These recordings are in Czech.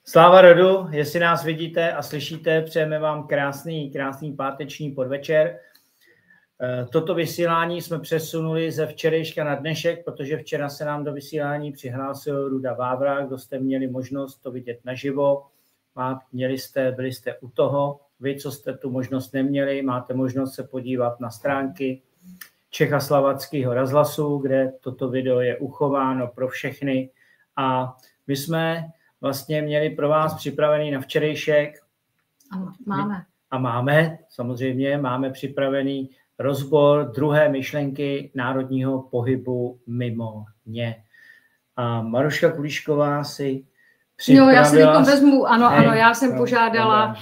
Sláva rodu, jestli nás vidíte a slyšíte, přejeme vám krásný páteční podvečer. Toto vysílání jsme přesunuli ze včerejška na dnešek, protože včera se nám do vysílání přihlásil Ruda Vávra, kdo jste měli možnost to vidět naživo. Byli jste u toho. Vy, co jste tu možnost neměli, máte možnost se podívat na stránky Československého rozhlasu, kde toto video je uchováno pro všechny. A my jsme vlastně měli pro vás připravený na včerejšek. Máme připravený rozbor druhé myšlenky národního pohybu mimo ně. A Maruška Kulíšková si připravila... No, já si teď vezmu, ano, já jsem požádala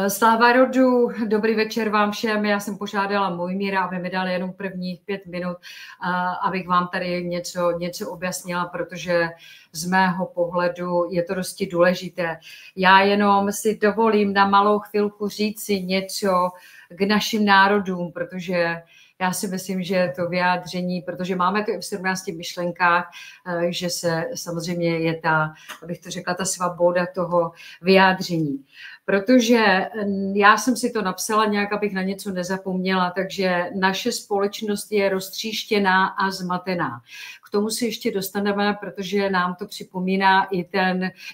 Sláva rodu, dobrý večer vám všem, já jsem požádala Mojmíra, aby mi dali jenom prvních 5 minut, abych vám tady něco objasnila, protože z mého pohledu je to dosti důležité. Já jenom si dovolím na malou chvilku říci něco k našim národům, protože já si myslím, že to vyjádření, protože máme to i v 17 myšlenkách, že se samozřejmě je abych to řekla, ta svoboda toho vyjádření. Protože já jsem si to napsala nějak, abych na něco nezapomněla, takže naše společnost je roztříštěná a zmatená. K tomu se ještě dostaneme, protože nám to připomíná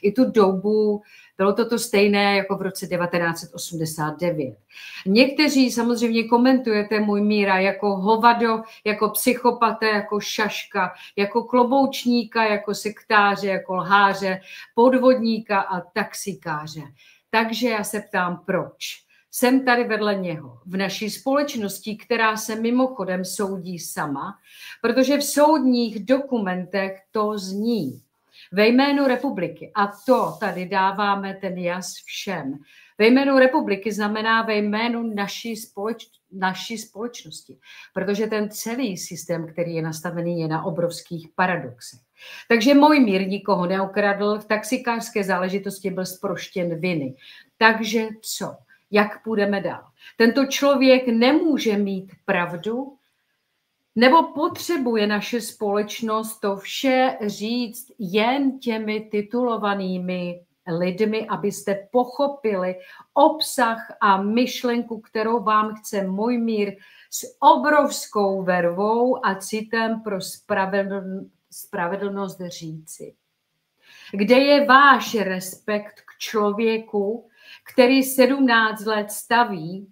i tu dobu. Bylo to stejné jako v roce 1989. Někteří samozřejmě komentujete Mojmíra jako hovado, jako psychopata, jako šaška, jako kloboučníka, jako sektáře, jako lháře, podvodníka a taxikáře. Takže já se ptám, proč? Jsem tady vedle něho, v naší společnosti, která se mimochodem soudí sama, protože v soudních dokumentech to zní. Ve jménu republiky, a to tady dáváme ten jas všem, ve jménu republiky znamená ve jménu naší společnosti, protože ten celý systém, který je nastavený, je na obrovských paradoxech. Takže Mojmír nikoho neokradl, v taxikářské záležitosti byl zproštěn viny. Takže co? Jak půjdeme dál? Tento člověk nemůže mít pravdu, nebo potřebuje naše společnost to vše říct jen těmi titulovanými lidmi, abyste pochopili obsah a myšlenku, kterou vám chce Mojmír s obrovskou vervou a citem pro spravedlnost říci. Kde je váš respekt k člověku, který 17 let staví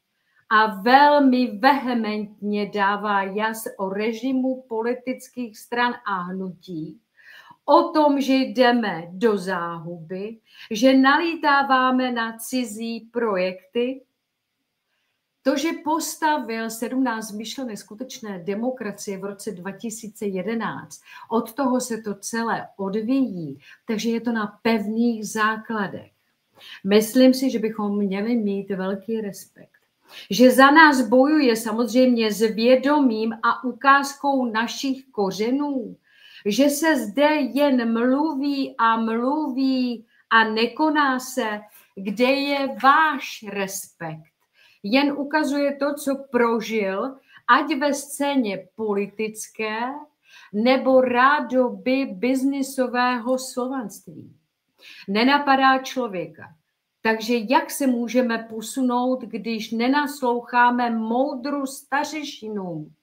a velmi vehementně dává jas o režimu politických stran a hnutí, o tom, že jdeme do záhuby, že nalítáváme na cizí projekty. To, že postavil 17 myšlenek skutečné demokracie v roce 2011, od toho se to celé odvíjí, takže je to na pevných základech. Myslím si, že bychom měli mít velký respekt. Že za nás bojuje samozřejmě s vědomím a ukázkou našich kořenů, že se zde jen mluví a nekoná se, kde je váš respekt. Jen ukazuje to, co prožil, ať ve scéně politické nebo rádoby biznisového slovanství. Nenapadá člověka. Takže jak se můžeme posunout, když nenasloucháme moudru stařešinům?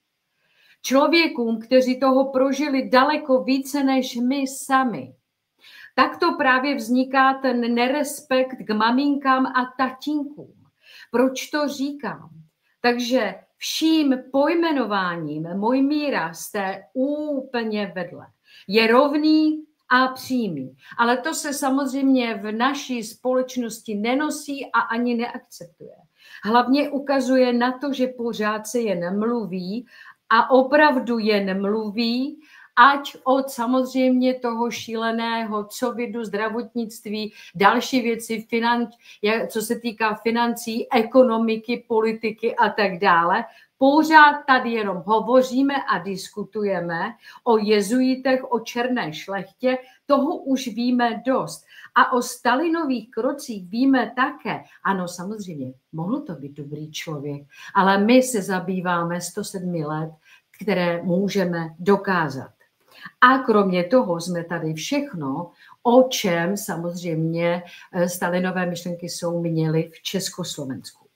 Člověkům, kteří toho prožili daleko více než my sami. Tak to právě vzniká ten nerespekt k maminkám a tatínkům. Proč to říkám? Takže vším pojmenováním Mojmíra jste úplně vedle. Je rovný a přímý. Ale to se samozřejmě v naší společnosti nenosí a ani neakceptuje. Hlavně ukazuje na to, že pořád se jen mluví a opravdu jen mluví, ať od samozřejmě toho šíleného covidu, zdravotnictví, další věci, co se týká financí, ekonomiky, politiky a tak dále. Pořád tady jenom hovoříme a diskutujeme o jezuitech, o černé šlechtě, toho už víme dost. A o Stalinových krocích víme také. Ano, samozřejmě, mohl to být dobrý člověk, ale my se zabýváme 107 let, které můžeme dokázat. A kromě toho jsme tady všechno, o čem samozřejmě Stalinové myšlenky jsou měly v Československu.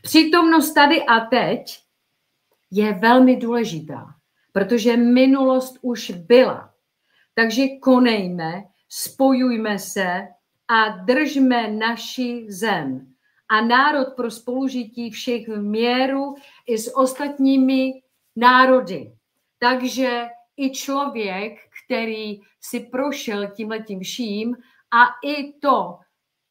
Přítomnost tady a teď je velmi důležitá, protože minulost už byla. Takže konejme, spojujme se a držme naši zem a národ pro spolužití všech v míru i s ostatními národy. Takže i člověk, který si prošel tímhletím vším a i to,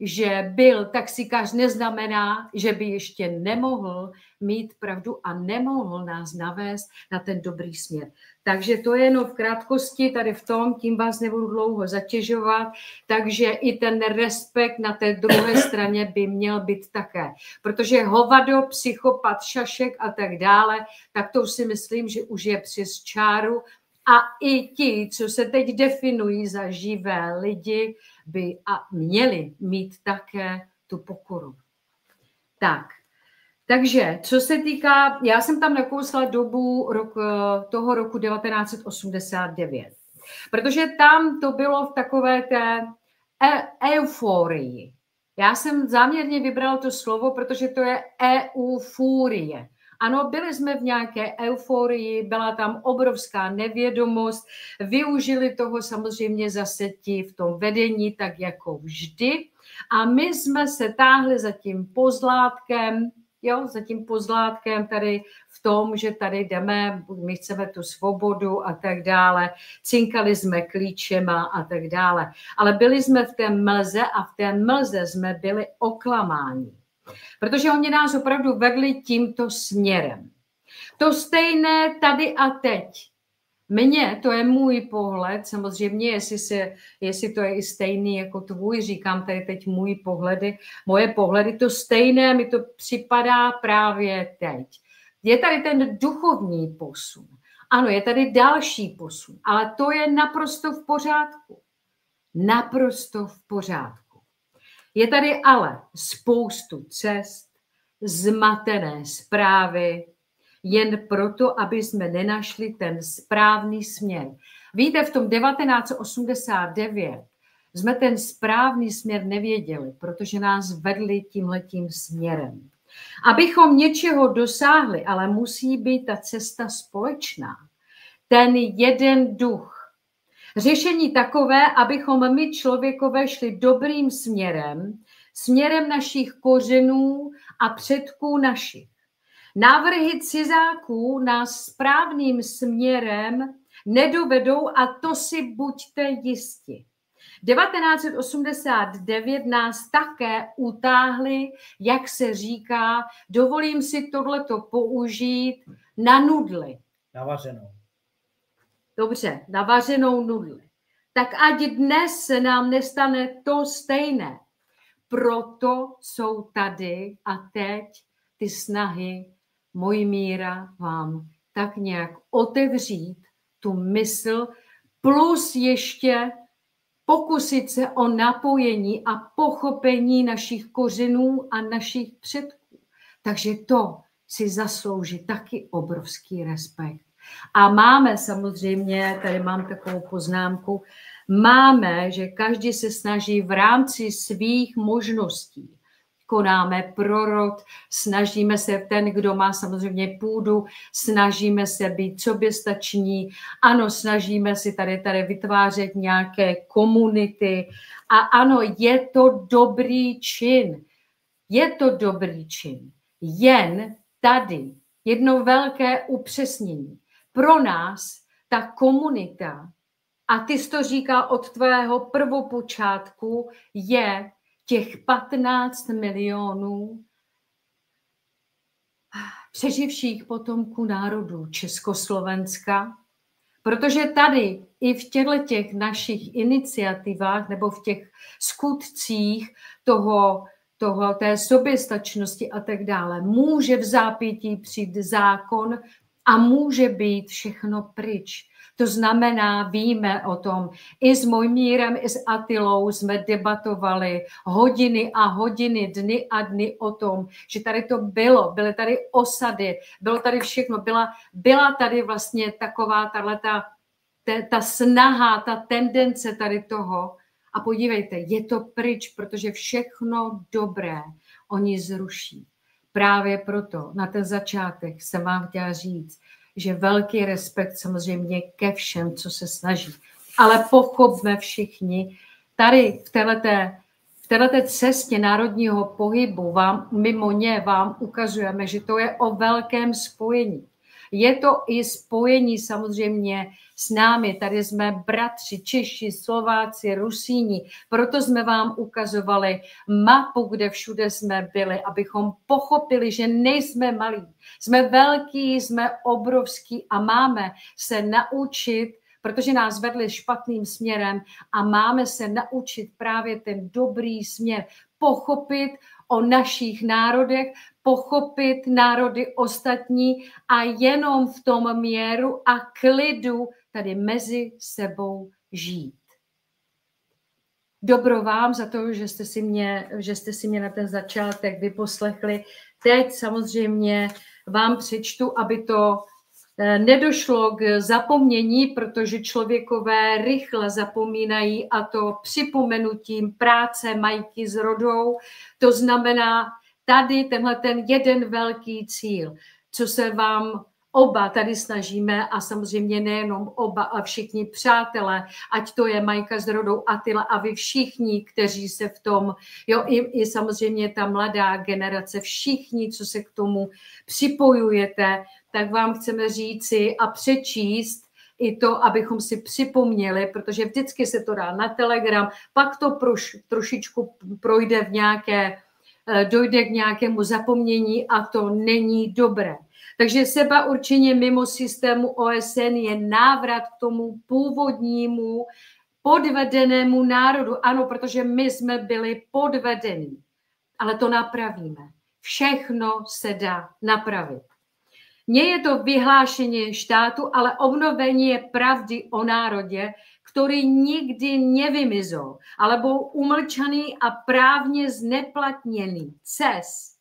že byl taxikář, neznamená, že by ještě nemohl mít pravdu a nemohl nás navést na ten dobrý směr. Takže to je jenom v krátkosti tady v tom, tím vás nebudu dlouho zatěžovat, takže i ten respekt na té druhé straně by měl být také. Protože hovado, psychopat, šašek a tak dále, tak to si myslím, že už je přes čáru. A i ti, co se teď definují za živé lidi, by a měli mít také tu pokoru. Takže, co se týká, já jsem tam nakousla dobu toho roku 1989, protože tam to bylo v takové té euforii. Já jsem záměrně vybrala to slovo, protože to je eufórie. Ano, byli jsme v nějaké euforii, byla tam obrovská nevědomost, využili toho samozřejmě zase ti v tom vedení, tak jako vždy. A my jsme se táhli za tím pozlátkem, tady v tom, že tady jdeme, my chceme tu svobodu a tak dále, cinkali jsme klíčema a tak dále. Ale byli jsme v té mlze a v té mlze jsme byli oklamáni. Protože oni nás opravdu vedli tímto směrem. To stejné tady a teď. Mně, to je můj pohled, samozřejmě, jestli to je i stejný jako tvůj, říkám tady teď moje pohledy, to stejné mi to připadá právě teď. Je tady ten duchovní posun. Ano, je tady další posun, ale to je naprosto v pořádku. Naprosto v pořádku. Je tady ale spoustu cest, zmatené zprávy, jen proto, aby jsme nenašli ten správný směr. Víte, v tom 1989 jsme ten správný směr nevěděli, protože nás vedli tímhletím směrem. Abychom něčeho dosáhli, ale musí být ta cesta společná. Ten jeden duch. Řešení takové, abychom my člověkové šli dobrým směrem, směrem našich kořenů a předků našich. Návrhy cizáků nás správným směrem nedovedou a to si buďte jisti. 1989 nás také utáhli, jak se říká, dovolím si tohleto použít, na nudli. Navařenou. Dobře, navařenou nudli. Tak ať dnes se nám nestane to stejné. Proto jsou tady a teď ty snahy Mojmíra vám tak nějak otevřít tu mysl, plus ještě pokusit se o napojení a pochopení našich kořenů a našich předků. Takže to si zaslouží taky obrovský respekt. A máme samozřejmě, tady mám takovou poznámku, máme, že každý se snaží v rámci svých možností. Konáme prorod, snažíme se, ten, kdo má samozřejmě půdu, snažíme se být soběstační, ano, snažíme si tady vytvářet nějaké komunity a ano, je to dobrý čin. Je to dobrý čin. Jen tady jedno velké upřesnění. Pro nás ta komunita, a ty jsi to říkal od tvého prvopočátku, je těch 15 milionů přeživších potomků národů Československa, protože tady i v těchto našich iniciativách nebo v těch skutcích té soběstačnosti a tak dále může v zápětí přijít zákon a může být všechno pryč. To znamená, víme o tom. I s Mojmírem, i s Atilou jsme debatovali hodiny a hodiny, dny a dny o tom, že tady to bylo, byly tady osady, bylo tady všechno, byla tady vlastně taková ta snaha, ta tendence tady toho. A podívejte, je to pryč, protože všechno dobré oni zruší. Právě proto na ten začátek jsem vám chtěla říct, že velký respekt samozřejmě ke všem, co se snaží. Ale pochopme všichni, tady v této cestě národního pohybu mimo ně vám ukazujeme, že to je o velkém spojení. Je to i spojení samozřejmě s námi. Tady jsme bratři, Češi, Slováci, Rusíni. Proto jsme vám ukazovali mapu, kde všude jsme byli, abychom pochopili, že nejsme malí. Jsme velký, jsme obrovský a máme se naučit, protože nás vedli špatným směrem a máme se naučit právě ten dobrý směr, pochopit o našich národech, pochopit národy ostatní a jenom v tom míru a klidu tady mezi sebou žít. Dobro vám za to, že jste si mě na ten začátek vyposlechli. Teď samozřejmě vám přečtu, aby to nedošlo k zapomnění, protože člověkové rychle zapomínají, a to připomenutím práce Majky s rodou. To znamená tady tenhle ten jeden velký cíl, co se vám oba tady snažíme, a samozřejmě nejenom oba, a všichni přátelé, ať to je Majka s rodou, Attila a vy všichni, kteří se v tom, jo, i samozřejmě ta mladá generace, všichni, co se k tomu připojujete, tak vám chceme říci a přečíst i to, abychom si připomněli, protože vždycky se to dá na Telegram, pak to trošičku dojde k nějakému zapomnění a to není dobré. Takže sebeurčení mimo systému OSN je návrat k tomu původnímu podvedenému národu. Ano, protože my jsme byli podvedení, ale to napravíme. Všechno se dá napravit. Nie je to vyhlášení štátu, ale obnovení pravdy o národě, který nikdy nevymizol, alebo umlčaný a právně zneplatněný cez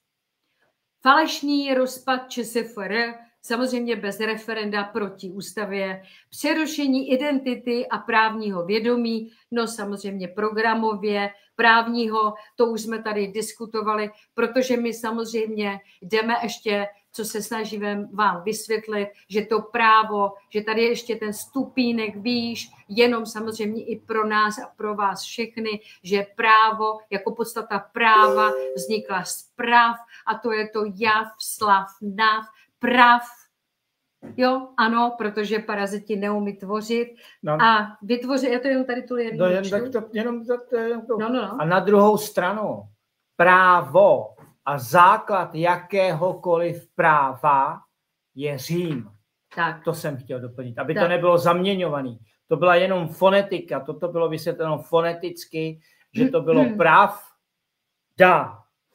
falešný rozpad ČSFR, samozřejmě bez referenda proti ústavě, přerušení identity a právního vědomí, no samozřejmě programově, právního, to už jsme tady diskutovali, protože my samozřejmě jdeme ještě, co se snažíme vám vysvětlit, že to právo, že tady je ještě ten stupínek výš, jenom samozřejmě i pro nás a pro vás všechny, že právo, jako podstata práva, vznikla z prav, a to je to jav, slav, nav, prav. Jo, ano, protože paraziti neumí tvořit. No. A vytvořit, já to jenom tady tu jednu A na druhou stranu, právo a základ jakéhokoliv práva je Řím. Tak. To jsem chtěl doplnit, aby to nebylo zaměňované. To byla jenom fonetika, toto bylo vysvětleno foneticky, že to bylo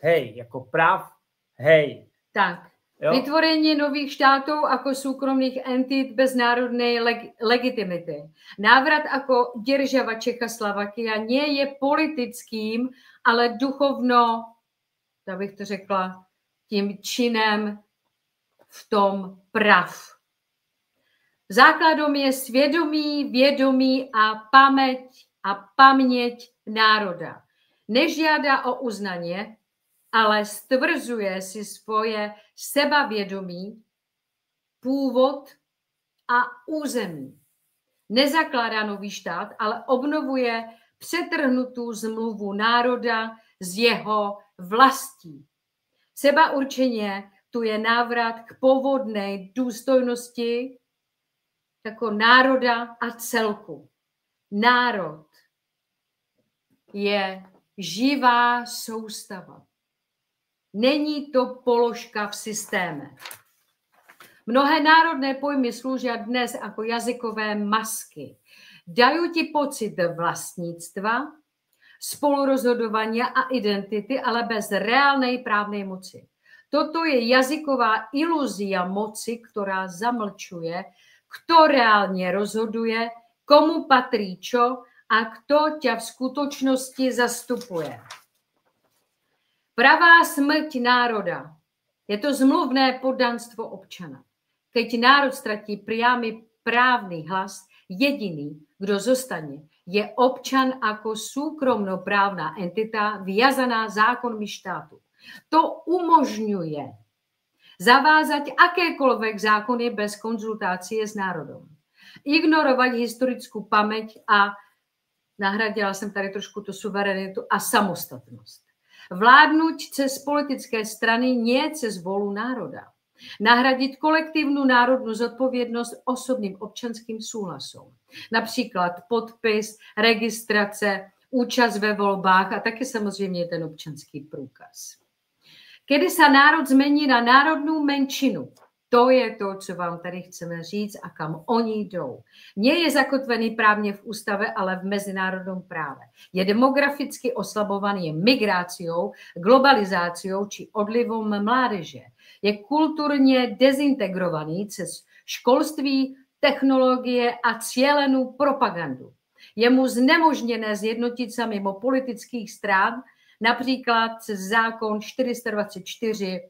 hej, jako prav, hej. Tak. Jo? Vytvorení nových štátů jako soukromých entit bez národnej legitimity. Návrat jako država Čechoslovakia nie je politickým, ale duchovno, tak bych to řekla, tím činem v tom prav. Základom je svědomí, vědomí a paměť národa. Nežiada o uznaně, ale stvrzuje si svoje sebavědomí, původ a území. Nezakládá nový štát, ale obnovuje přetrhnutou zmluvu národa z jeho vlastí. Sebaurčeně tu je návrat k původné důstojnosti jako národa a celku. Národ je živá soustava. Není to položka v systéme. Mnohé národné pojmy slouží dnes jako jazykové masky. Dají ti pocit vlastnictva, spolurozhodování a identity, ale bez reálnej právnej moci. Toto je jazyková iluzia moci, ktorá zamlčuje, kto reálne rozhoduje, komu patrí čo a kto ťa v skutočnosti zastupuje. Pravá smrť národa. Je to zmluvné poddanstvo občana. Keď národ ztratí priamy právny hlas, jediný, kdo zostane, je občan ako súkromnoprávna entita viazaná zákonmi štátu. To umožňuje zavázať akékoľvek zákony bez konzultácie s národom. Ignorovať historickú pamäť a nahradila jsem tady trošku tu suverenitu a samostatnost. Vládnuť cez politické strany, nie cez volu národa. Nahradit kolektivní národnou zodpovědnost osobným občanským súhlasom. Například podpis, registrace, účast ve volbách a taky samozřejmě ten občanský průkaz. Kedy se národ změní na národnou menšinu, to je to, co vám tady chceme říct a kam oni jdou. Nie je zakotvený právně v ústave, ale v mezinárodnom práve. Je demograficky oslabovaný migráciou, globalizáciou či odlivom mládeže. Je kulturně dezintegrovaný cez školství, technologie a cielenú propagandu. Je mu znemožněné zjednotit se mimo politických strán, například cez zákon 424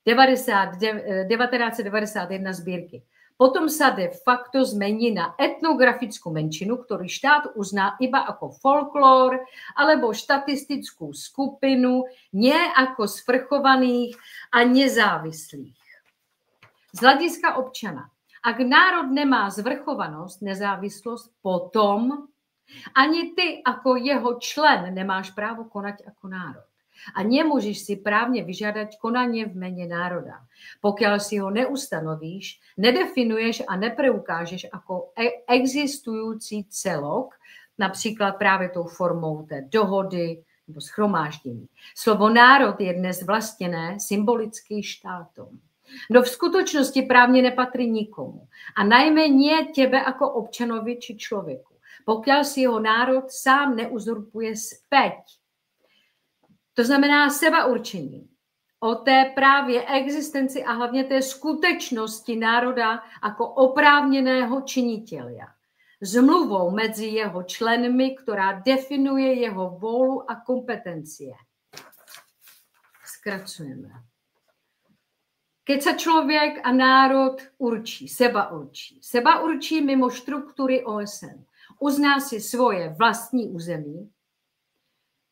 1991 sbírky. Potom sa de facto zmení na etnografickou menšinu, ktorý štát uzná iba ako folklór alebo štatistickú skupinu, nie ako svrchovaných a nezávislých. Z hlediska občana, ak národ nemá zvrchovanosť, nezávislosť, potom ani ty ako jeho člen nemáš právo konať ako národ. A nemôžeš si právne vyžadať konanie v mene národa. Pokiaľ si ho neustanovíš, nedefinuješ a nepreukážeš ako existujúci celok, například právě tou formou té dohody nebo shromáždění. Slovo národ je dnes vlastněné symbolicky štátom. No v skutočnosti právně nepatrí nikomu. A najmenej tebe ako občanovi či člověku. Pokiaľ si ho národ sám neuzurpuje späť. To znamená sebaurčení. O té právě existenci a hlavně té skutečnosti národa jako oprávněného činiteľa. Zmluvou mezi jeho členmi, která definuje jeho vôľu a kompetencie. Zkracujeme. Keď sa člověk a národ určí, seba určí mimo štruktúry OSN, uzná si svoje vlastní území,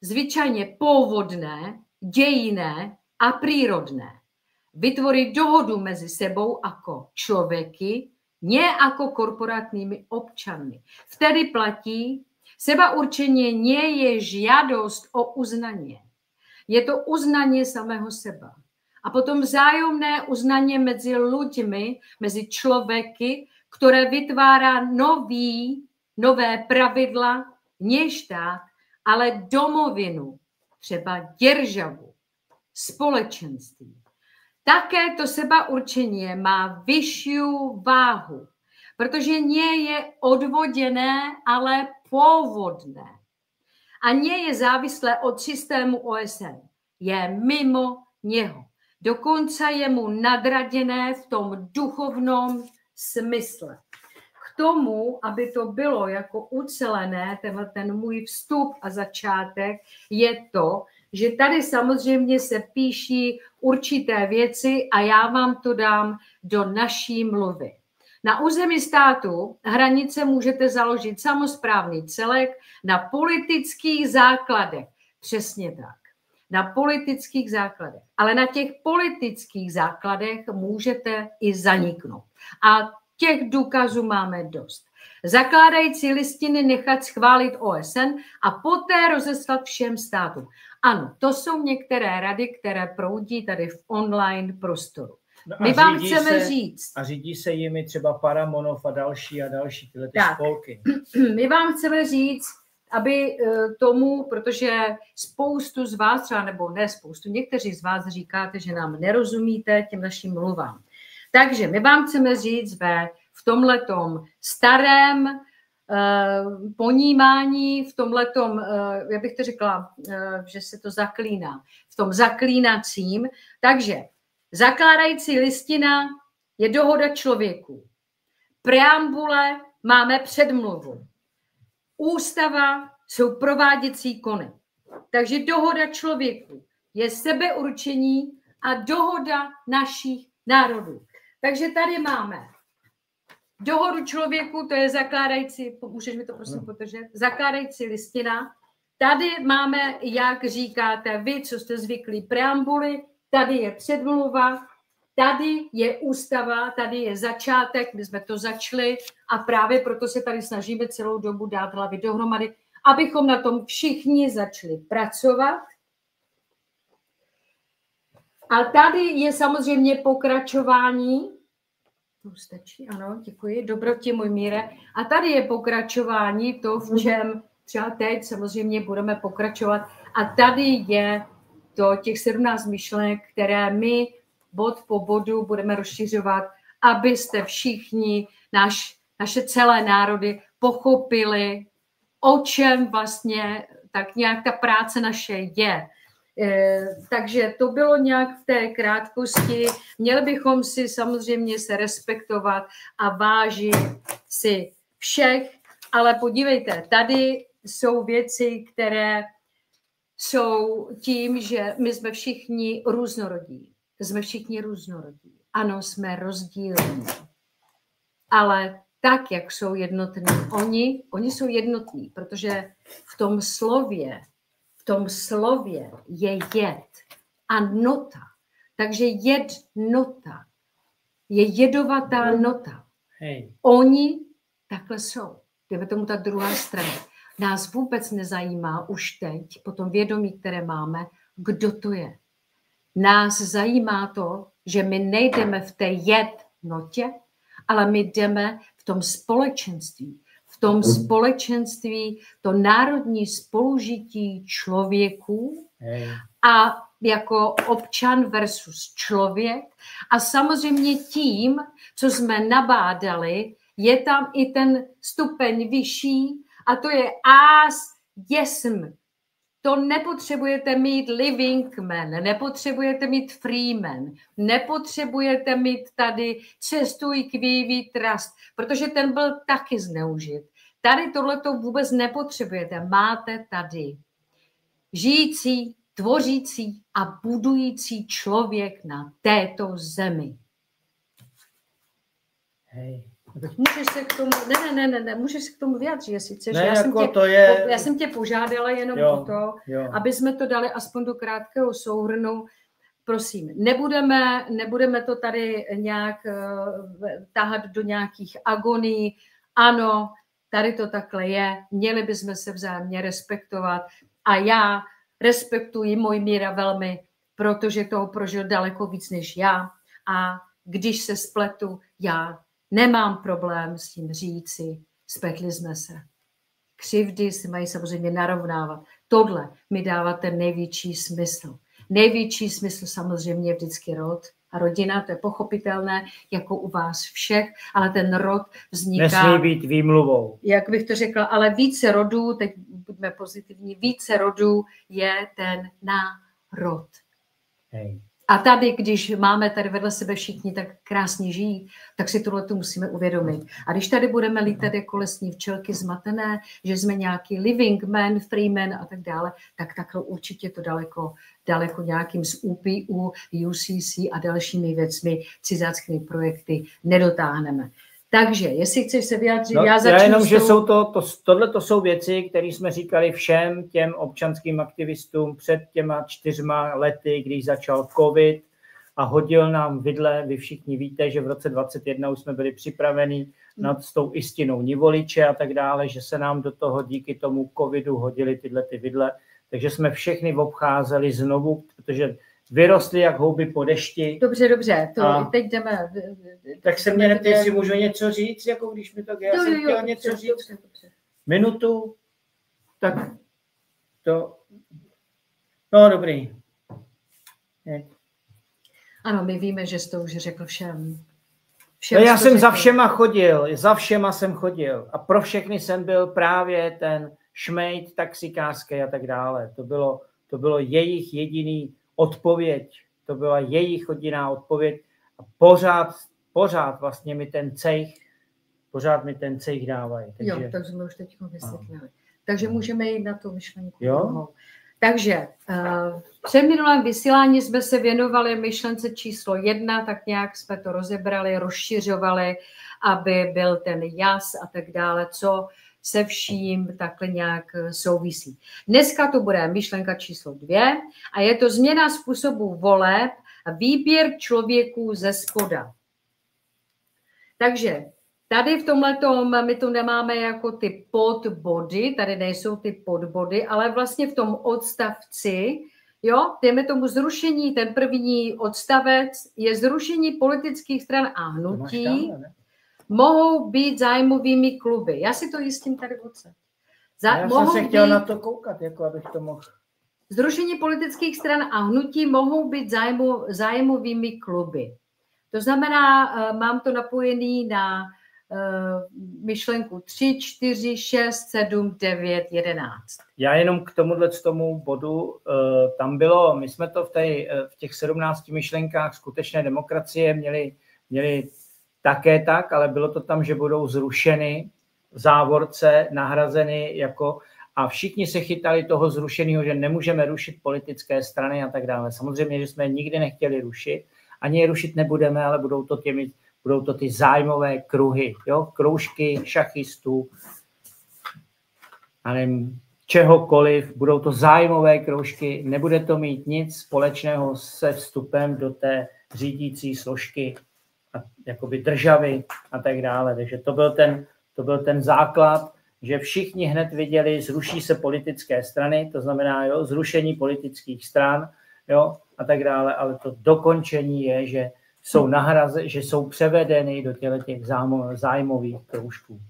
zvyčajne pôvodné, dejinné a prírodné. Vytvoriť dohodu medzi sebou ako človeky, nie ako korporátnymi občanmi. Vtedy platí, sebaurčenie nie je žiadosť o uznanie. Je to uznanie samého seba. A potom vzájomné uznanie medzi ľuďmi, medzi človeky, ktoré vytvára nové pravidla, nie štát, ale domovinu, třeba državu, společenství. Takéto sebaurčenie má vyšší váhu, protože nie je odvodené, ale pôvodné. A nie je závislé od systému OSN. Je mimo něho. Dokonce je mu nadradené v tom duchovnom smysle. K tomu, aby to bylo jako ucelené, ten můj vstup a začátek, je to, že tady samozřejmě se píší určité věci a já vám to dám do naší mluvy. Na území státu hranice můžete založit samosprávný celek na politických základech. Přesně tak. Na politických základech. Ale na těch politických základech můžete i zaniknout. A těch důkazů máme dost. Zakládající listiny nechat schválit OSN a poté rozeslat všem státům. Ano, to jsou některé rady, které proudí tady v online prostoru. No my vám chceme říct. A řídí se jimi třeba Paramonov a další tyhle spolky. My vám chceme říct, aby tomu, protože spoustu z vás, třeba nebo ne spoustu, někteří z vás říkáte, že nám nerozumíte těm našim mluvám. Takže my vám chceme říct v tomhletom starém ponímání, v tomhletom, já bych to řekla, že se to zaklíná, v tom zaklínacím. Takže Zakládající listina je dohoda člověku. Preambule máme předmluvu. Ústava jsou prováděcí kony. Takže dohoda člověku je sebeurčení a dohoda našich národů. Takže tady máme dohodu člověku, to je zakládající, můžeš mi to prosím podržet, zakládající listina. Tady máme, jak říkáte vy, co jste zvyklí, preambuly, tady je předmluva, tady je ústava, tady je začátek, my jsme to začali a právě proto se tady snažíme celou dobu dát hlavy dohromady, abychom na tom všichni začali pracovat. A tady je samozřejmě pokračování, to stačí, ano, děkuji, dobroti můj míre. A tady je pokračování, to v čem třeba teď samozřejmě budeme pokračovat. A tady je to těch 17 myšlenek, které my bod po bodu budeme rozšiřovat, abyste všichni, naše celé národy pochopili, o čem vlastně tak nějak ta práce naše je. Takže to bylo nějak v té krátkosti. Měli bychom si samozřejmě se respektovat a vážit si všech, ale podívejte, tady jsou věci, které jsou tím, že my jsme všichni různorodí. Jsme všichni různorodí. Ano, jsme rozdílní. Ale tak, jak jsou jednotní oni jsou jednotní, protože v tom slově je jed a nota. Takže nota je jedovatá nota. Hej. Oni takhle jsou. Jdeme tomu ta druhá strana. Nás vůbec nezajímá už teď, po tom vědomí, které máme, kdo to je. Nás zajímá to, že my nejdeme v té jednotě, ale my jdeme v tom společenství. V tom společenství, to národní spolužití člověků a jako občan versus člověk. A samozřejmě tím, co jsme nabádali, je tam i ten stupeň vyšší a to je as jesm. To nepotřebujete mít living man, nepotřebujete mít freeman, nepotřebujete mít tady cestuj k výví trust, protože ten byl taky zneužit. Tady tohleto vůbec nepotřebujete. Máte tady žijící, tvořící a budující člověk na této zemi. Hej. Můžeš se k tomu, ne, můžeš se k tomu vyjádřit, jestli chceš. Ne, Já jsem tě požádala jenom o to, aby jsme to dali aspoň do krátkého souhrnu. Prosím, nebudeme to tady nějak tahat do nějakých agonií. Ano, tady to takhle je, měli bychom se vzájemně respektovat a já respektuji můj míra velmi, protože toho prožil daleko víc než já a když se spletu, já nemám problém s tím říci, spletli jsme se. Křivdy se mají samozřejmě narovnávat. Tohle mi dává ten největší smysl. Největší smysl samozřejmě je vždycky rod a rodina, to je pochopitelné, jako u vás všech, ale ten rod vzniká... Nesmí být výmluvou. Jak bych to řekla, ale více rodů, teď buďme pozitivní, více rodů je ten národ. Hej. A tady, když máme tady vedle sebe všichni tak krásně žijí, tak si tohle tu musíme uvědomit. A když tady budeme lítat jako lesní včelky zmatené, že jsme nějaký living man, free man a tak dále, tak takhle určitě to daleko nějakým z UPU, UCC a dalšími věcmi, cizáckými projekty nedotáhneme. Takže, jestli chceš se vyjádřit, já začnu. Já jenom, že jsou tohle jsou věci, které jsme říkali všem těm občanským aktivistům před těma 4 lety, když začal covid a hodil nám vidle. Vy všichni víte, že v roce 2021 už jsme byli připraveni nad s tou istinou nivoliče a tak dále, že se nám do toho díky tomu covidu hodili tyhle ty vidle. Takže jsme všechny obcházeli znovu, protože vyrostly jak houby po dešti. Dobře, to teď jdeme. Tak se mě neptej, jestli můžu něco říct, jako když mi to... Já jsem chtěl něco říct. Dobře. Minutu, tak to... No, dobrý. Ano, my víme, že jsi to už řekl všem. Já jsem za všema jsem chodil a pro všechny jsem byl právě ten šmejd taxikářský a tak dále. To bylo jejich jediný odpověď to byla jejich jediná odpověď a pořád vlastně mi ten cejch dávají. Takže... Jo, takže jsme už teď vysvětlili. Takže můžeme jít na tu myšlenku. Jo? Takže v předminulém vysílání jsme se věnovali myšlence číslo 1, tak nějak jsme to rozebrali, rozšiřovali, aby byl ten jas a tak dále, co se vším takhle nějak souvisí. Dneska to bude myšlenka číslo 2 a je to změna způsobu voleb a výběr člověků ze spoda. Takže tady v tomhletom my to nemáme jako ty podbody, tady nejsou ty podbody, ale vlastně v tom odstavci, jo, dejme tomu zrušení, ten první odstavec je zrušení politických stran a hnutí, mohou být zájmovými kluby. Já si to jistím tady odsaď. Já jsem se chtěl na to koukat, jako abych to mohl. Zrušení politických stran a hnutí mohou být zájmovými kluby. To znamená, mám to napojený na myšlenku 3, 4, 6, 7, 9, 11. Já jenom k tomu bodu, tam bylo, my jsme to v těch 17 myšlenkách skutečné demokracie měli také tak, ale bylo to tam, že budou zrušeny v závorce, nahrazeny jako, a všichni se chytali toho zrušeného, že nemůžeme rušit politické strany a tak dále. Samozřejmě, že jsme je nikdy nechtěli rušit, ani je rušit nebudeme, ale budou to ty zájmové kruhy, jo? Kroužky šachistů, a nevím, čehokoliv, budou to zájmové kroužky, nebude to mít nic společného se vstupem do té řídící složky, a jakoby državy a tak dále. Takže to byl ten základ, že všichni hned viděli, zruší se politické strany, to znamená zrušení politických stran, jo, a tak dále, ale to dokončení je, že jsou převedeny do těch zájmových kroužků.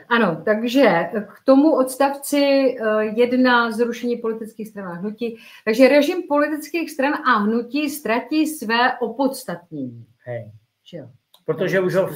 Ano, takže k tomu odstavci 1 zrušení politických stran a hnutí. Takže režim politických stran a hnutí ztratí své opodstatnění. Hej. Protože už ho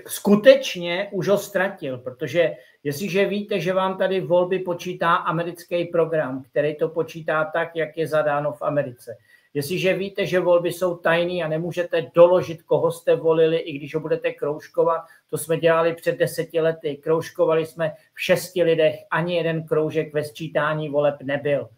skutečně už ho ztratil, protože jestliže víte, že vám tady volby počítá americký program, který to počítá tak, jak je zadáno v Americe. Jestliže víte, že volby jsou tajný a nemůžete doložit, koho jste volili, i když ho budete kroužkovat, to jsme dělali před 10 lety, kroužkovali jsme v 6 lidech, ani jeden kroužek ve sčítání voleb nebyl.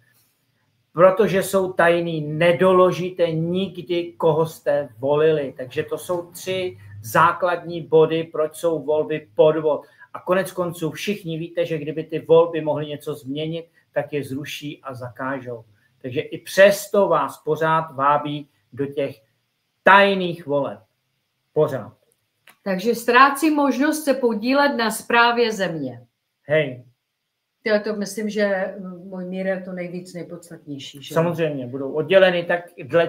Protože jsou tajný, nedoložíte nikdy, koho jste volili. Takže to jsou 3 základní body, proč jsou volby podvod. A konec konců všichni víte, že kdyby ty volby mohly něco změnit, tak je zruší a zakážou. Takže i přesto vás pořád vábí do těch tajných voleb. Pořád. Takže ztrácí možnost se podílet na správě země. Hej. Já to myslím, že můj mír je to nejpodstatnější. Že? Samozřejmě, budou odděleny tak dle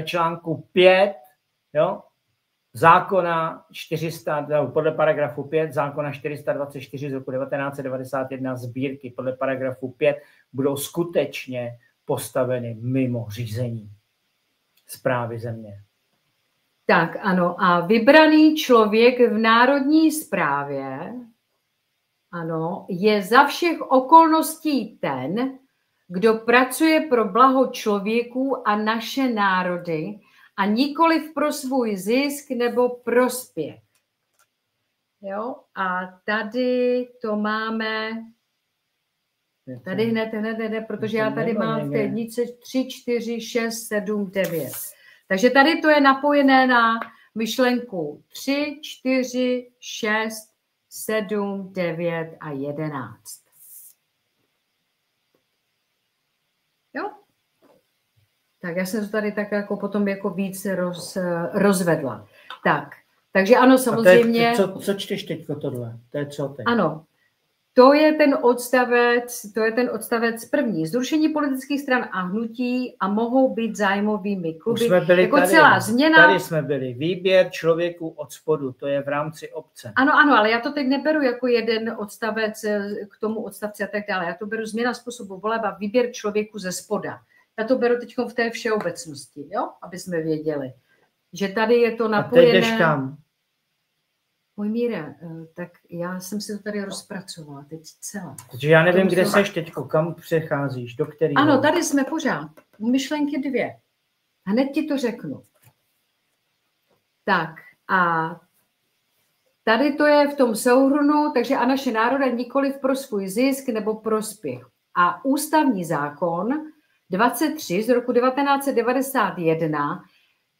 článku 5, jo, zákona 400, podle paragrafu 5, zákona 424 z roku 1991 sbírky podle paragrafu 5 budou skutečně postaveny mimo řízení správy země. Tak ano, a vybraný člověk v národní správě, ano, je za všech okolností ten, kdo pracuje pro blaho člověků a naše národy a nikoliv pro svůj zisk nebo prospěch. Jo? A tady to máme, tady hned, protože já tady mám v té jednice 3, 4, 6, 7, 9. Takže tady to je napojené na myšlenku 3, 4, 6, 7, 9 a 11. Jo? Tak já jsem to tady tak jako potom jako víc rozvedla. Tak, takže ano, samozřejmě. Co čteš teďko tohle? To je co teď? Ano, to je ten odstavec první. Zrušení politických stran a hnutí a mohou být zájmovými kluby. Už jsme byli jako tady, celá změna. Tady jsme byli. Výběr člověku od spodu, to je v rámci obce. Ano, ale já to teď neberu jako jeden odstavec k tomu odstavci a tak dále. Já to beru změna způsobu voleb a výběr člověku ze spoda. Já to beru teď v té všeobecnosti, jo? Aby jsme věděli, že tady je to napojené. A teď jdeš kam? Můj míre, tak já jsem si to tady rozpracovala teď celé. Takže já nevím, kde seš teď, kam přecházíš, do kterého. Ano, tady jsme pořád. myšlenky 2. Hned ti to řeknu. Tak a tady to je v tom souhrnu, takže a naše národa nikoliv pro svůj zisk nebo prospěch. A ústavní zákon 23 z roku 1991,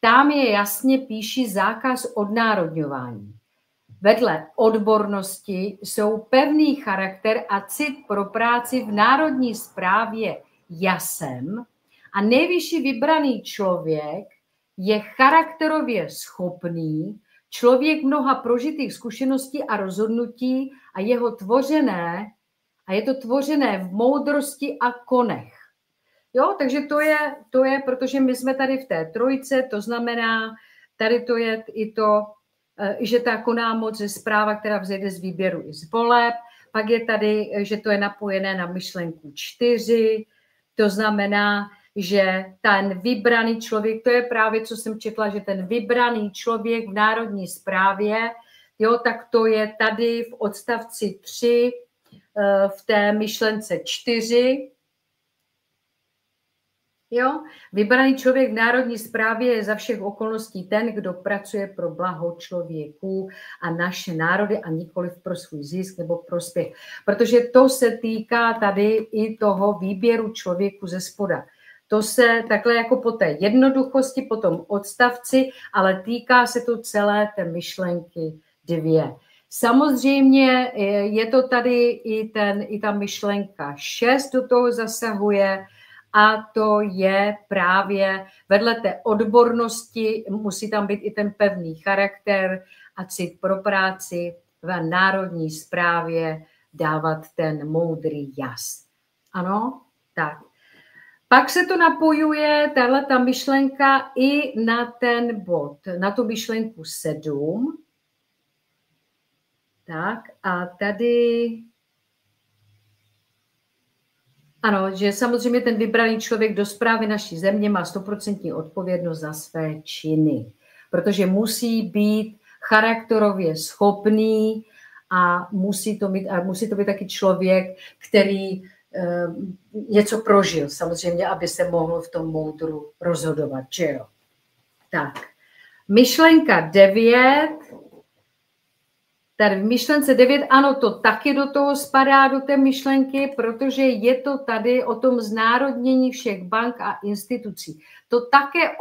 tam je jasně píší zákaz odnárodňování. Vedle odbornosti jsou pevný charakter a cit pro práci v národní správě jasem a nejvyšší vybraný člověk je charakterově schopný, člověk mnoha prožitých zkušeností a rozhodnutí a je to tvořené v moudrosti a konech. Jo, takže to je, protože my jsme tady v té trojce, to znamená, tady to je i to, že ta koná moc je zpráva, která vzejde z výběru i z voleb, pak je tady, že to je napojené na myšlenku 4, to znamená, že ten vybraný člověk, to je právě, co jsem četla, že ten vybraný člověk v národní správě, jo, tak to je tady v odstavci 3, v té myšlence 4, jo, vybraný člověk v národní správě je za všech okolností ten, kdo pracuje pro blaho člověků a naše národy a nikoliv pro svůj zisk nebo prospěch. Protože to se týká tady i toho výběru člověku ze spoda. To se takhle jako po té jednoduchosti, po tom odstavci, ale týká se to celé té myšlenky 2. Samozřejmě je to tady i ta myšlenka 6 do toho zasahuje a to je právě vedle té odbornosti, musí tam být i ten pevný charakter a cit pro práci v národní správě dávat ten moudrý jas. Ano, tak. Pak se to napojuje, ta myšlenka i na ten bod, na tu myšlenku 7. Tak a tady, ano, že samozřejmě ten vybraný člověk do správy naší země má 100% odpovědnost za své činy, protože musí být charakterově schopný a musí to být taky člověk, který něco prožil, samozřejmě, aby se mohl v tom moudru rozhodovat, že jo. Tak, myšlenka 9, tady v myšlence 9, ano, to taky do toho spadá, do té myšlenky, protože je to tady o tom znárodnění všech bank a institucí. To také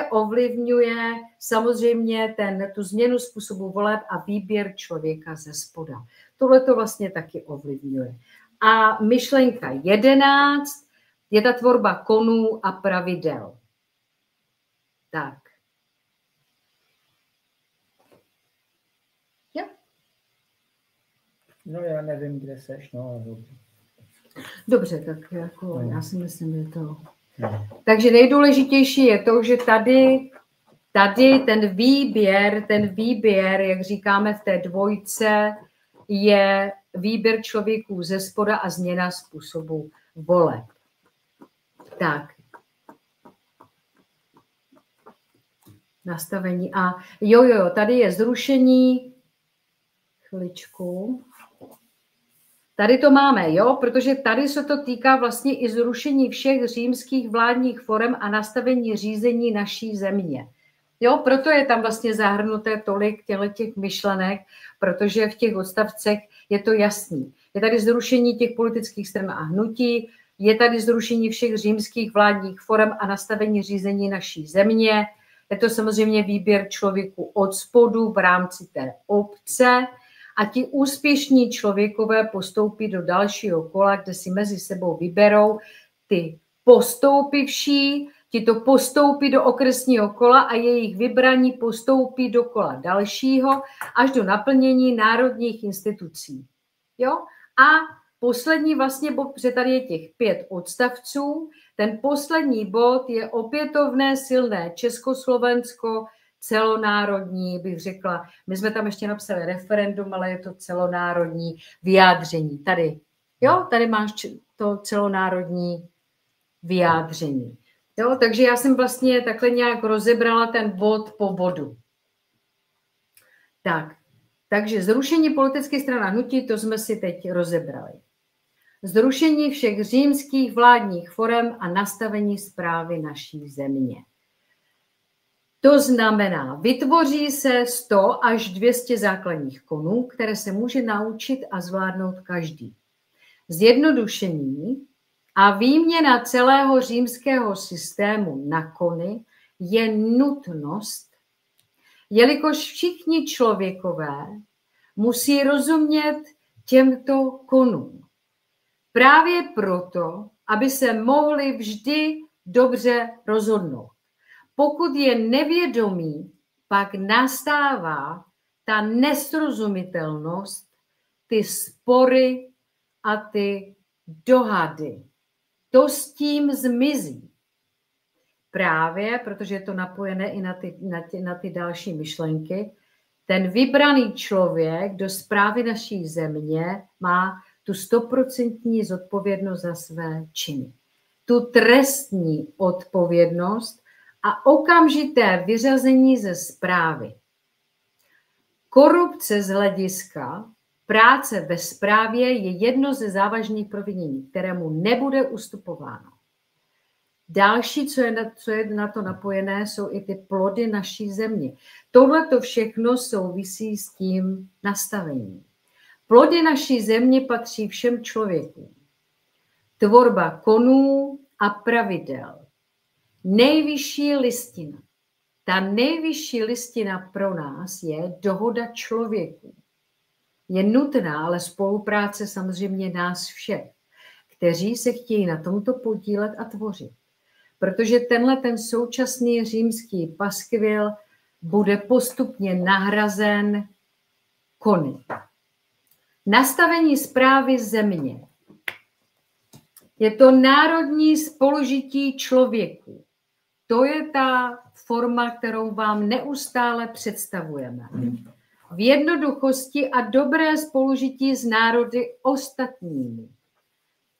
ovlivňuje samozřejmě tu změnu způsobu voleb a výběr člověka ze spoda. Tohle to vlastně taky ovlivňuje. A myšlenka 11 je ta tvorba konů a pravidel. Tak. Jo? No já nevím, kde seš, no. Dobře, tak jako já si myslím, že to... No. Takže nejdůležitější je to, že tady ten výběr, jak říkáme v té dvojce, je výběr člověků ze spoda a změna způsobu voleb. Tak. Nastavení. A jo, tady je zrušení. Chviličku. Tady to máme, jo, protože tady se to týká vlastně i zrušení všech římských vládních forem a nastavení řízení naší země. Jo, proto je tam vlastně zahrnuté tolik těch myšlenek, protože v těch odstavcech je to jasný. Je tady zrušení těch politických stran a hnutí, je tady zrušení všech římských vládních forem a nastavení řízení naší země. Je to samozřejmě výběr člověku od spodu v rámci té obce a ti úspěšní člověkové postoupí do dalšího kola, kde si mezi sebou vyberou ty postoupivší, ti to postoupí do okresního kola a jejich vybraní postoupí do kola dalšího až do naplnění národních institucí. Jo? A poslední vlastně bod, protože tady je těch 5 odstavců, ten poslední bod je opětovné silné Československo, celonárodní, bych řekla, my jsme tam ještě napsali referendum, ale je to celonárodní vyjádření. Tady, jo, tady máš to celonárodní vyjádření. Jo, takže já jsem vlastně takhle nějak rozebrala ten bod po bodu. Tak, takže zrušení politických stran a hnutí, to jsme si teď rozebrali. zrušení všech římských vládních forem a nastavení správy naší země. To znamená, vytvoří se 100 až 200 základních konů, které se může naučit a zvládnout každý. Zjednodušení a výměna celého římského systému na kony je nutnost, jelikož všichni člověkové musí rozumět těmto konům. Právě proto, aby se mohli vždy dobře rozhodnout. Pokud je nevědomí, pak nastává ta nesrozumitelnost, ty spory a ty dohady. To s tím zmizí. Právě, protože je to napojené i na ty další myšlenky, ten vybraný člověk do správy naší země má tu 100% zodpovědnost za své činy. Tu trestní odpovědnost a okamžité vyřazení ze správy. Korupce z hlediska práce ve správě je jedno ze závažných provinění, kterému nebude ustupováno. Další, co je na to napojené, jsou i ty plody naší země. Tohle to všechno souvisí s tím nastavením. Plody naší země patří všem člověkům. Tvorba konů a pravidel. Nejvyšší listina. Ta nejvyšší listina pro nás je dohoda člověků. Je nutná, ale spolupráce samozřejmě nás všech, kteří se chtějí na tomto podílet a tvořit. Protože ten současný římský paskvil bude postupně nahrazen kony. Nastavení správy země. Je to národní spolužití člověků. To je ta forma, kterou vám neustále představujeme. V jednoduchosti a dobré spolužití s národy ostatními.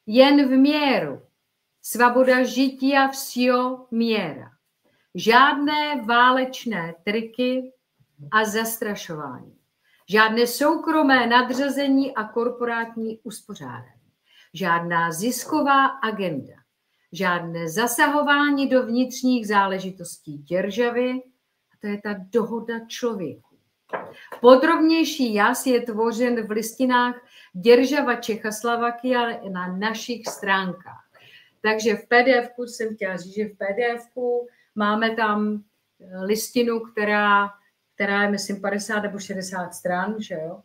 Jen v měru. Svoboda žitia všeho měra. Žádné válečné triky a zastrašování. Žádné soukromé nadřazení a korporátní uspořádání. Žádná zisková agenda. Žádné zasahování do vnitřních záležitostí državy. A to je ta dohoda člověku. Podrobnější jas je tvořen v listinách Država Čechoslovakia na našich stránkách. Takže v PDF-ku jsem chtěla říct, že v PDF-ku máme tam listinu, která je, myslím, 50 nebo 60 stran, že jo?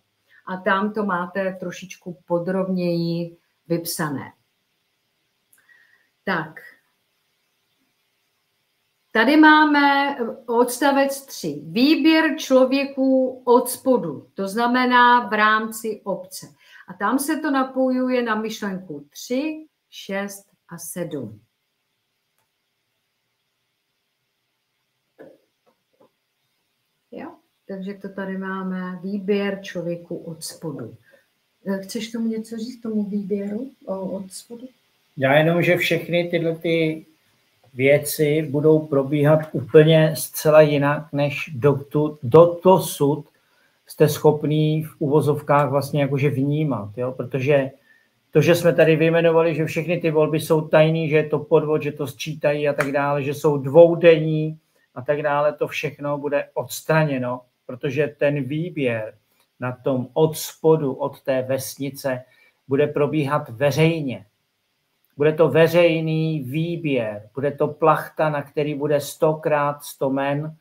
A tam to máte trošičku podrobněji vypsané. Tak. Tady máme odstavec 3. Výběr člověků od spodu, to znamená v rámci obce. A tam se to napojuje na myšlenku 3, 6 a 7. Jo? Takže to tady máme výběr člověku od spodu. Chceš tomu něco říct, tomu výběru od spodu? Já jenom, že všechny tyhle ty věci budou probíhat úplně zcela jinak, než dosud jste schopní v uvozovkách vlastně jakože vnímat, jo? Protože to, že jsme tady vyjmenovali, že všechny ty volby jsou tajný, že je to podvod, že to sčítají a tak dále, že jsou dvoudenní a tak dále, to všechno bude odstraněno, protože ten výběr na tom od spodu, od té vesnice, bude probíhat veřejně. Bude to veřejný výběr, bude to plachta, na který bude 100x100 men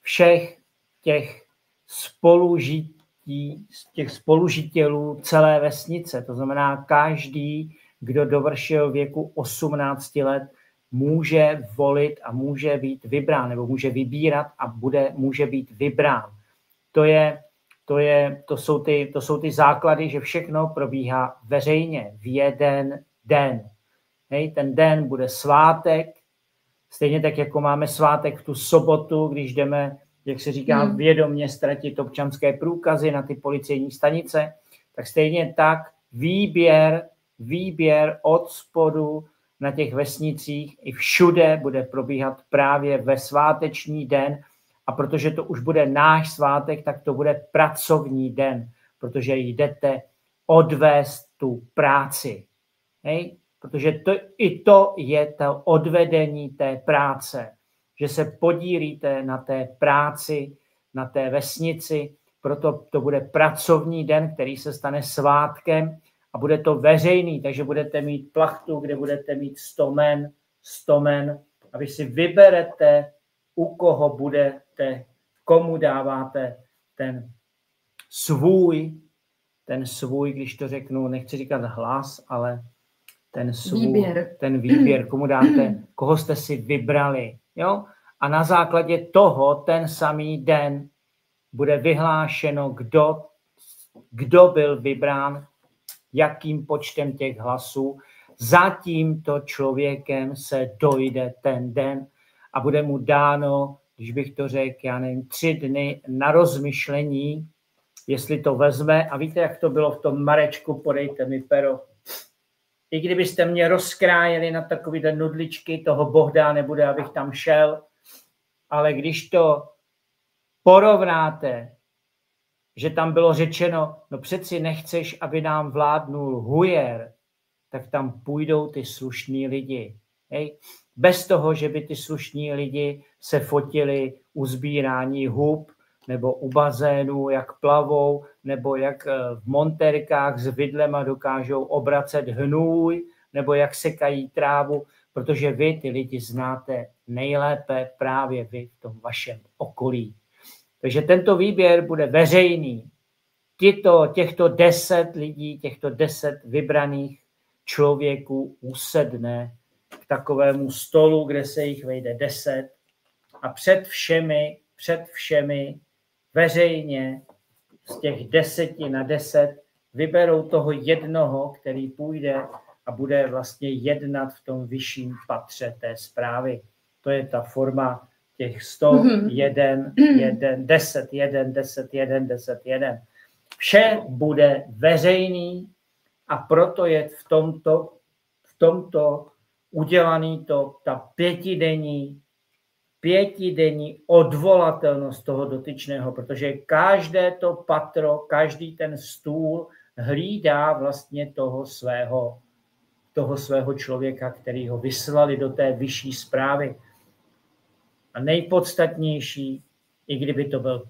všech těch spolužitelů celé vesnice. To znamená, každý, kdo dovršil věku 18 let, může volit a může být vybrán, nebo může vybírat a může být vybrán. To jsou ty základy, že všechno probíhá veřejně v jeden den. Hej, ten den bude svátek, stejně tak, jako máme svátek v tu sobotu, když jdeme, jak se říká, vědomě ztratit občanské průkazy na ty policejní stanice, tak stejně tak výběr od spodu na těch vesnicích i všude bude probíhat právě ve sváteční den. A protože to už bude náš svátek, tak to bude pracovní den, protože jdete odvést tu práci. Hej? Protože i to je to odvedení té práce, že se podílíte na té práci, na té vesnici, proto to bude pracovní den, který se stane svátkem a bude to veřejný, takže budete mít plachtu, kde budete mít 100 men a vy si vyberete, u koho budete, komu dáváte ten svůj, když to řeknu, nechci říkat hlas, ale ten výběr, komu dáte, koho jste si vybrali. Jo? A na základě toho ten samý den bude vyhlášeno, kdo byl vybrán, jakým počtem těch hlasů. Za tímto člověkem se dojde ten den a bude mu dáno, když bych to řekl, 3 dny na rozmyšlení, jestli to vezme. A víte, jak to bylo v tom Marečku, podejte mi pero. I kdybyste mě rozkrájeli na takové nudličky, toho Boh dá nebude, abych tam šel. Ale když to porovnáte, že tam bylo řečeno, no přeci nechceš, aby nám vládnul hujer, tak tam půjdou ty slušní lidi. Hej? Bez toho, že by ty slušní lidi se fotili u sbírání hub, nebo u bazénu, jak plavou, nebo jak v montérkách s vidlema dokážou obracet hnůj, nebo jak sekají trávu, protože vy ty lidi znáte nejlépe právě vy v tom vašem okolí. Takže tento výběr bude veřejný. Těchto 10 lidí, těchto 10 vybraných člověků usedne k takovému stolu, kde se jich vejde 10 a před všemi veřejně z těch 10 na 10 vyberou toho jednoho, který půjde a bude vlastně jednat v tom vyšším patře té správy. To je ta forma těch 100, 1, 10, 1, 10, 1, 10, 1. Vše bude veřejný a proto je v tomto udělaný ta pětidenní odvolatelnost toho dotyčného, protože každé to patro, každý ten stůl hlídá vlastně toho svého člověka, který ho vyslali do té vyšší správy. A nejpodstatnější, i kdyby to byl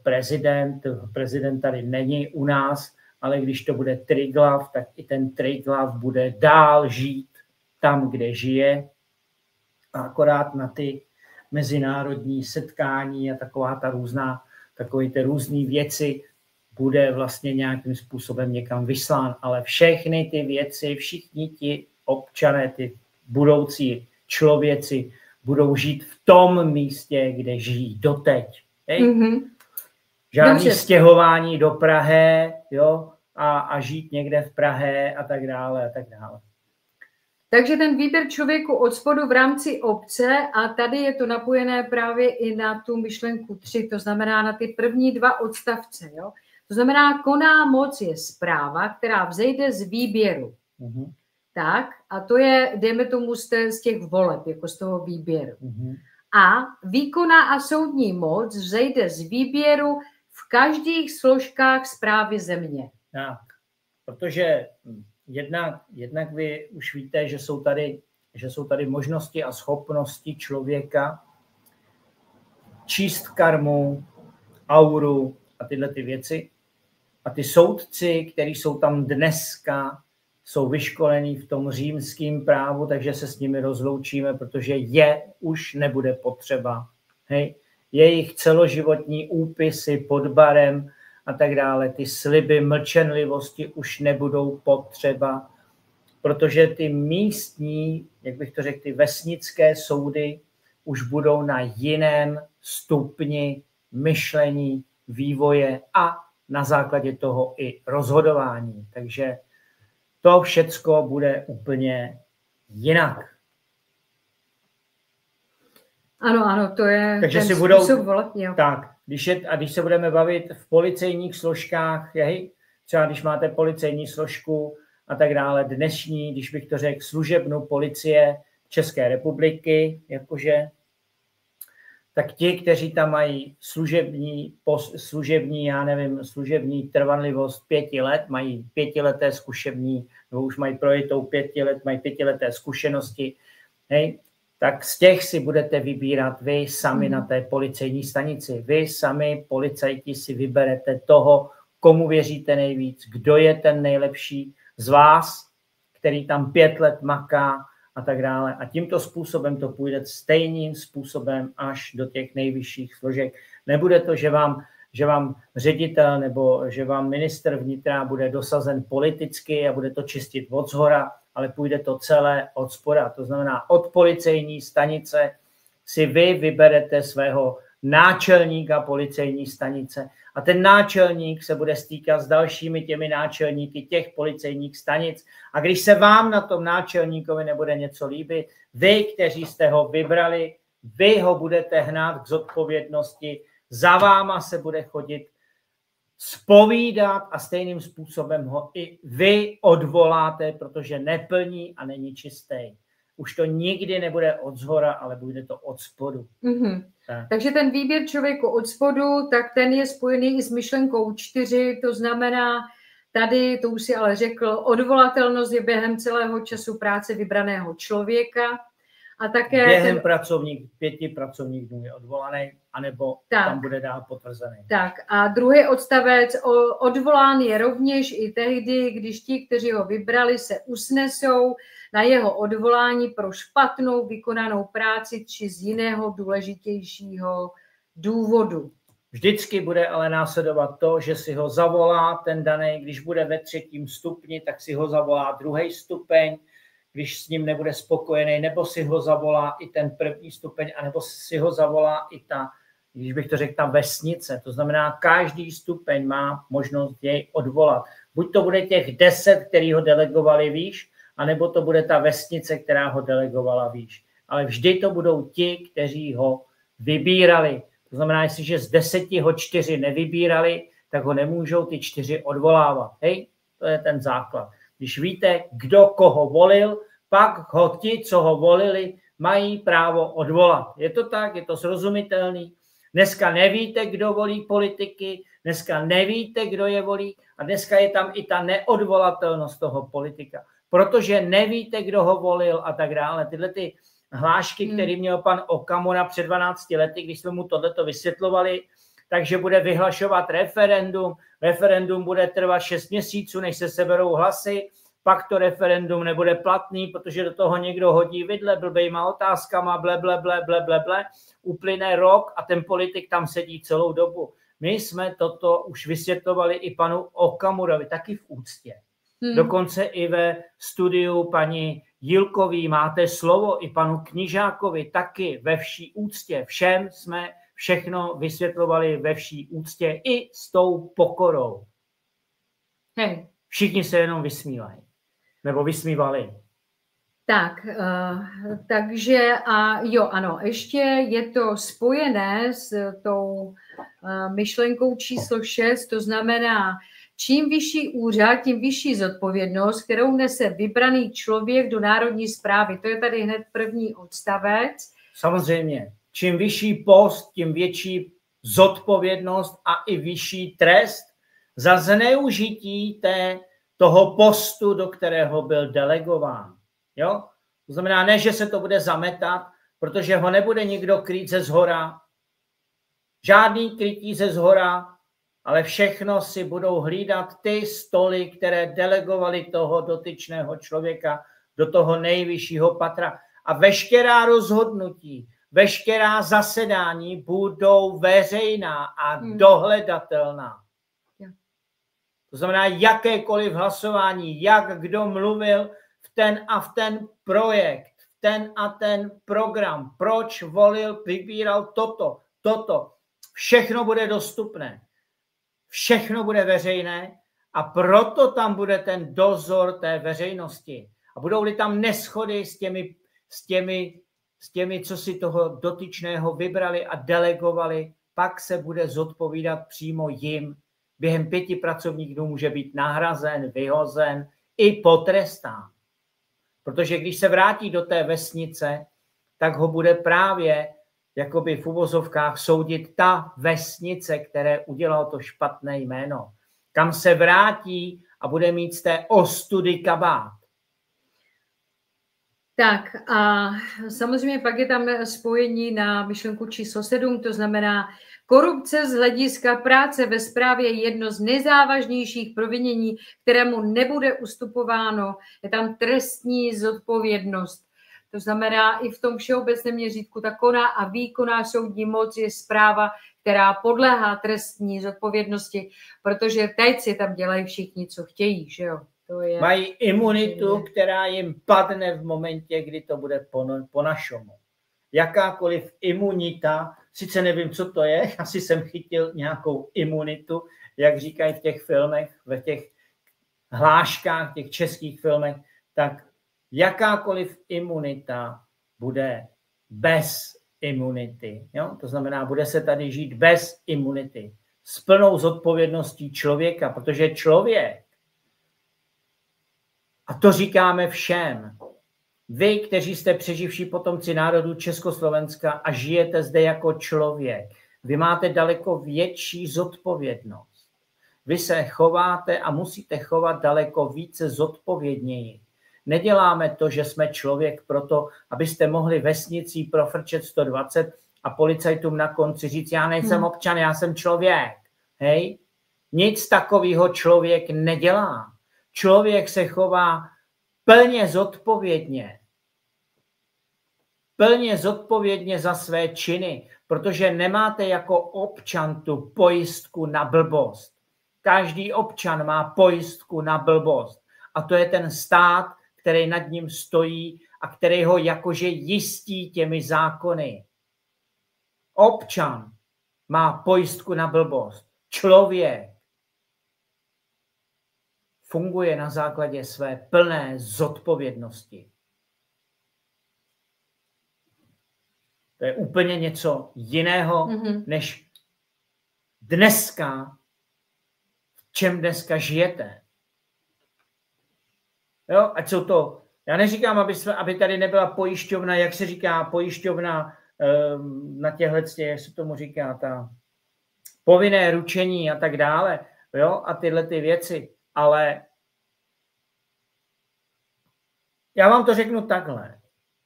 prezident tady není u nás, ale když to bude Triglav, tak i ten Triglav bude dál žít tam, kde žije. A akorát na ty mezinárodní setkání a takové ty různé věci bude vlastně nějakým způsobem někam vyslán. Ale všechny ty věci, všichni ti občané, ty budoucí člověci budou žít v tom místě, kde žijí doteď. Žádný stěhování do Prahy, jo, a žít někde v Praze a tak dále a tak dále. Takže ten výběr člověku od spodu v rámci obce, a tady je to napojené právě i na tu myšlenku 3, to znamená na ty první 2 odstavce. Jo? To znamená, konná moc je správa, která vzejde z výběru. Tak, a to je, dejme tomu, z těch voleb, jako z toho výběru. A výkonná a soudní moc vzejde z výběru v každých složkách správy země. Tak, protože jednak vy už víte, že jsou tady možnosti a schopnosti člověka číst karmu, auru a tyhle ty věci. A ty soudci, kteří jsou tam dneska, jsou vyškolení v tom římském právu, takže se s nimi rozloučíme, protože je už nebude potřeba. Hej? Jejich celoživotní úpisy pod barem a tak dále, ty sliby mlčenlivosti už nebudou potřeba, protože ty místní, jak bych to řekl, ty vesnické soudy už budou na jiném stupni myšlení, vývoje a na základě toho i rozhodování. Takže to všecko bude úplně jinak. Ano, to je. Takže ten si budou volat, tak, když se budeme bavit v policejních složkách, třeba když máte policejní složku a tak dále, dnešní, když bych to řekl, služebnou policie České republiky, jakože, tak ti, kteří tam mají služební trvanlivost 5 let, mají 5leté zkušební, nebo už mají projetou 5 let, mají 5leté zkušenosti, hej, tak z těch si budete vybírat vy sami na té policejní stanici. Vy sami, policajti, si vyberete toho, komu věříte nejvíc, kdo je ten nejlepší z vás, který tam 5 let maká a tak dále. A tímto způsobem to půjde stejným způsobem až do těch nejvyšších složek. Nebude to, že vám ředitel nebo že vám ministr vnitra bude dosazen politicky a bude to čistit od zhora, ale půjde to celé od spoda. To znamená, od policejní stanice si vy vyberete svého náčelníka policejní stanice a ten náčelník se bude stýkat s dalšími těmi náčelníky těch policejních stanic a když se vám na tom náčelníkovi nebude něco líbit, vy, kteří jste ho vybrali, vy ho budete hnát k zodpovědnosti, za váma se bude chodit zpovídat a stejným způsobem ho i vy odvoláte, protože neplní a není čistý. Už to nikdy nebude od zhora, ale bude to od spodu. Mm-hmm. Takže ten výběr člověku od spodu, tak ten je spojený i s myšlenkou 4, to znamená, tady, to už si ale řekl, odvolatelnost je během celého času práce vybraného člověka. A také během 5 pracovních dnů je odvolaný, anebo tam bude dál potvrzený. Tak a druhý odstavec, odvolán je rovněž i tehdy, když ti, kteří ho vybrali, se usnesou na jeho odvolání pro špatnou vykonanou práci či z jiného důležitějšího důvodu. Vždycky bude ale následovat to, že si ho zavolá ten daný, když bude ve 3. stupni, tak si ho zavolá 2. stupeň, když s ním nebude spokojený, nebo si ho zavolá i ten 1. stupeň, anebo si ho zavolá i ta, když bych to řekl, ta vesnice. To znamená, každý stupeň má možnost jej odvolat. Buď to bude těch 10, který ho delegovali výš, anebo to bude ta vesnice, která ho delegovala výš. Ale vždy to budou ti, kteří ho vybírali. To znamená, jestliže z 10 ho 4 nevybírali, tak ho nemůžou ty 4 odvolávat. Hej, to je ten základ. Když víte, kdo koho volil, pak ho ti, co ho volili, mají právo odvolat. Je to tak, je to srozumitelný. Dneska nevíte, kdo volí politiky, dneska nevíte, kdo je volí a dneska je tam i ta neodvolatelnost toho politika. Protože nevíte, kdo ho volil a tak dále. Tyhle ty hlášky, které měl pan Okamura před 12 lety, když jsme mu tohleto vysvětlovali, takže bude vyhlašovat referendum. Referendum bude trvat 6 měsíců, než se seberou hlasy. Pak to referendum nebude platný, protože do toho někdo hodí vidle blbejma otázkama, ble. Uplyne rok a ten politik tam sedí celou dobu. My jsme toto už vysvětlovali i panu Okamurovi, taky v úctě. Dokonce i ve studiu paní Jilkový máte slovo, i panu Knižákovi taky ve vší úctě. Všem jsme všechno vysvětlovali ve vší úctě i s tou pokorou. Hej. Všichni se jenom vysmívají. Nebo vysmívali. Tak, takže a jo, ano, ještě je to spojené s tou myšlenkou číslo 6, to znamená, čím vyšší úřad, tím vyšší zodpovědnost, kterou nese vybraný člověk do národní správy. To je tady hned první odstavec. Samozřejmě, čím vyšší post, tím větší zodpovědnost a i vyšší trest za zneužití toho postu, do kterého byl delegován. Jo? To znamená, ne, že se to bude zametat, protože ho nebude nikdo krýt ze zhora. Žádný krytí ze zhora, ale všechno si budou hlídat ty stoly, které delegovali toho dotyčného člověka do toho nejvyššího patra. A veškerá rozhodnutí, veškerá zasedání budou veřejná a dohledatelná. To znamená, jakékoliv hlasování, jak kdo mluvil v ten projekt, v ten a ten program, proč volil, vybíral toto. Všechno bude dostupné. Všechno bude veřejné a proto tam bude ten dozor té veřejnosti. A budou-li tam neschody s těmi, co si toho dotyčného vybrali a delegovali, pak se bude zodpovídat přímo jim. Během 5 pracovních dnů může být nahrazen, vyhozen i potrestán. Protože když se vrátí do té vesnice, tak ho bude právě jakoby v uvozovkách soudit ta vesnice, které udělal to špatné jméno. Kam se vrátí a bude mít z té ostudy kabát. Tak a samozřejmě pak je tam spojení na myšlenku číslo 7, to znamená, korupce z hlediska práce ve správě je jedno z nejzávažnějších provinění, kterému nebude ustupováno. Je tam trestní zodpovědnost. To znamená, i v tom všeobecném měřítku ta koná a výkonná soudní moc je správa, která podléhá trestní zodpovědnosti, protože teď si tam dělají všichni, co chtějí, že jo? Mají imunitu, která jim padne v momentě, kdy to bude po našemu. Jakákoliv imunita, sice nevím, co to je, asi jsem chytil nějakou imunitu, jak říkají v těch filmech, v těch hláškách, těch českých filmech, tak jakákoliv imunita bude bez imunity. Jo? To znamená, bude se tady žít bez imunity. S plnou zodpovědností člověka, protože člověk, a to říkáme všem, vy, kteří jste přeživší potomci národů Československa a žijete zde jako člověk, vy máte daleko větší zodpovědnost. Vy se chováte a musíte chovat daleko více zodpovědněji. Neděláme to, že jsme člověk proto, abyste mohli vesnicí profrčet 120 a policajtům na konci říct, já nejsem občan, já jsem člověk. Hej? Nic takového člověk nedělá. Člověk se chová plně zodpovědně za své činy, protože nemáte jako občan tu pojistku na blbost. Každý občan má pojistku na blbost. A to je ten stát, který nad ním stojí a který ho jakože jistí těmi zákony. Občan má pojistku na blbost. Člověk funguje na základě své plné zodpovědnosti. To je úplně něco jiného, než dneska, v čem dneska žijete. Jo, ať jsou to, já neříkám, aby tady nebyla pojišťovna, jak se říká, pojišťovna na těchhle, jak se tomu říká, ta povinné ručení a tak dále, jo, a tyhle ty věci. Ale já vám to řeknu takhle.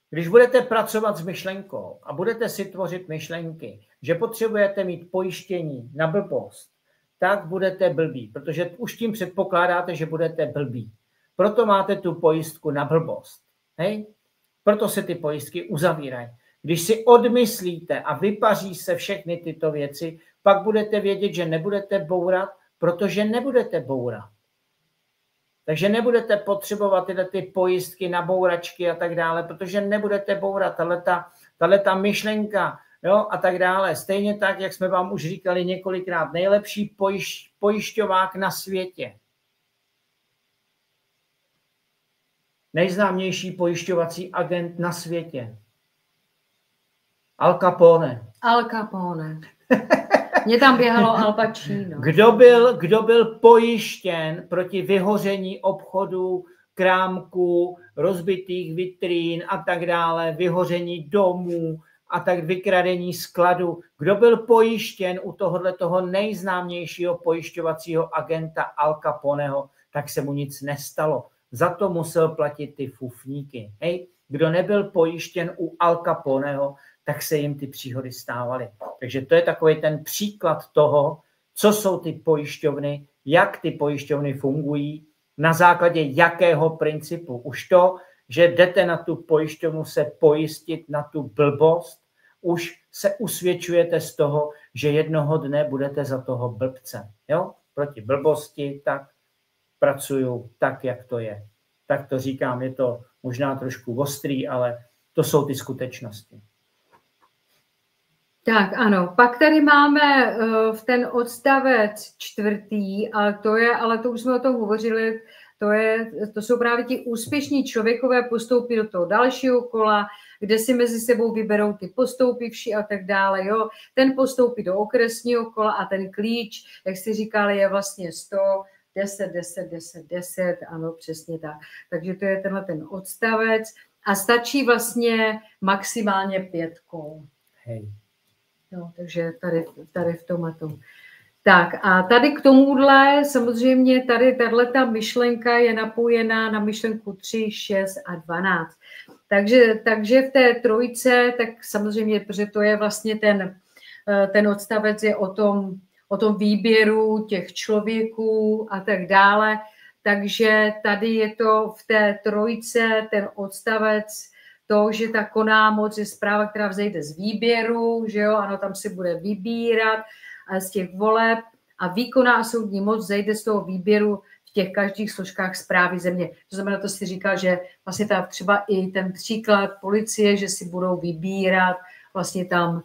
Když budete pracovat s myšlenkou a budete si tvořit myšlenky, že potřebujete mít pojištění na blbost, tak budete blbí, protože už tím předpokládáte, že budete blbí. Proto máte tu pojistku na blbost. Hej? Proto se ty pojistky uzavírají. Když si odmyslíte a vypaří se všechny tyto věci, pak budete vědět, že nebudete bourat, protože nebudete bourat. Takže nebudete potřebovat tyhle ty pojistky na bouračky a tak dále, protože nebudete bourat. Tahleta myšlenka, jo, a tak dále. Stejně tak, jak jsme vám už říkali několikrát, nejlepší pojišťovák na světě. Nejznámější pojišťovací agent na světě. Al Capone. Al Capone. Mně tam běhalo Al Pacino. Kdo byl pojištěn proti vyhoření obchodů, krámků, rozbitých vitrín a tak dále, vyhoření domů a tak vykradení skladu. Kdo byl pojištěn u toho nejznámějšího pojišťovacího agenta Al Caponeho, tak se mu nic nestalo. Za to musel platit ty fufníky. Hej? Kdo nebyl pojištěn u Al Caponeho, tak se jim ty příhody stávaly. Takže to je takový ten příklad toho, co jsou ty pojišťovny, jak ty pojišťovny fungují, na základě jakého principu. Už to, že jdete na tu pojišťovnu se pojistit na tu blbost, už se usvědčujete z toho, že jednoho dne budete za toho blbce. Jo? Proti blbosti, tak pracuju tak, jak to je. Tak to říkám, je to možná trošku ostrý, ale to jsou ty skutečnosti. Tak ano, pak tady máme v ten odstavec 4. a to už jsme o tom hovořili, to jsou právě ti úspěšní člověkové postoupí do toho dalšího kola, kde si mezi sebou vyberou ty postoupivší a tak dále. Jo. Ten postoupí do okresního kola a ten klíč, jak jsi říkali, je vlastně 100, 10, 10, 10, 10, ano, přesně tak. Takže to je tenhle ten odstavec a stačí vlastně maximálně 5 kol. Hej. No, takže tady v tom a tom. Tak a tady k tomuhle samozřejmě tato myšlenka je napojená na myšlenku 3, 6 a 12. Takže v té trojce, tak samozřejmě, protože to je vlastně ten odstavec je o tom výběru těch člověků a tak dále. Takže tady je to v té trojce ten odstavec to, že ta konná moc je zpráva, která vzejde z výběru, že jo, ano, tam se bude vybírat z těch voleb a výkonná a soudní moc zejde z toho výběru v těch každých složkách správy země. To znamená, to si říkal, že vlastně třeba i ten příklad policie, že si budou vybírat vlastně tam.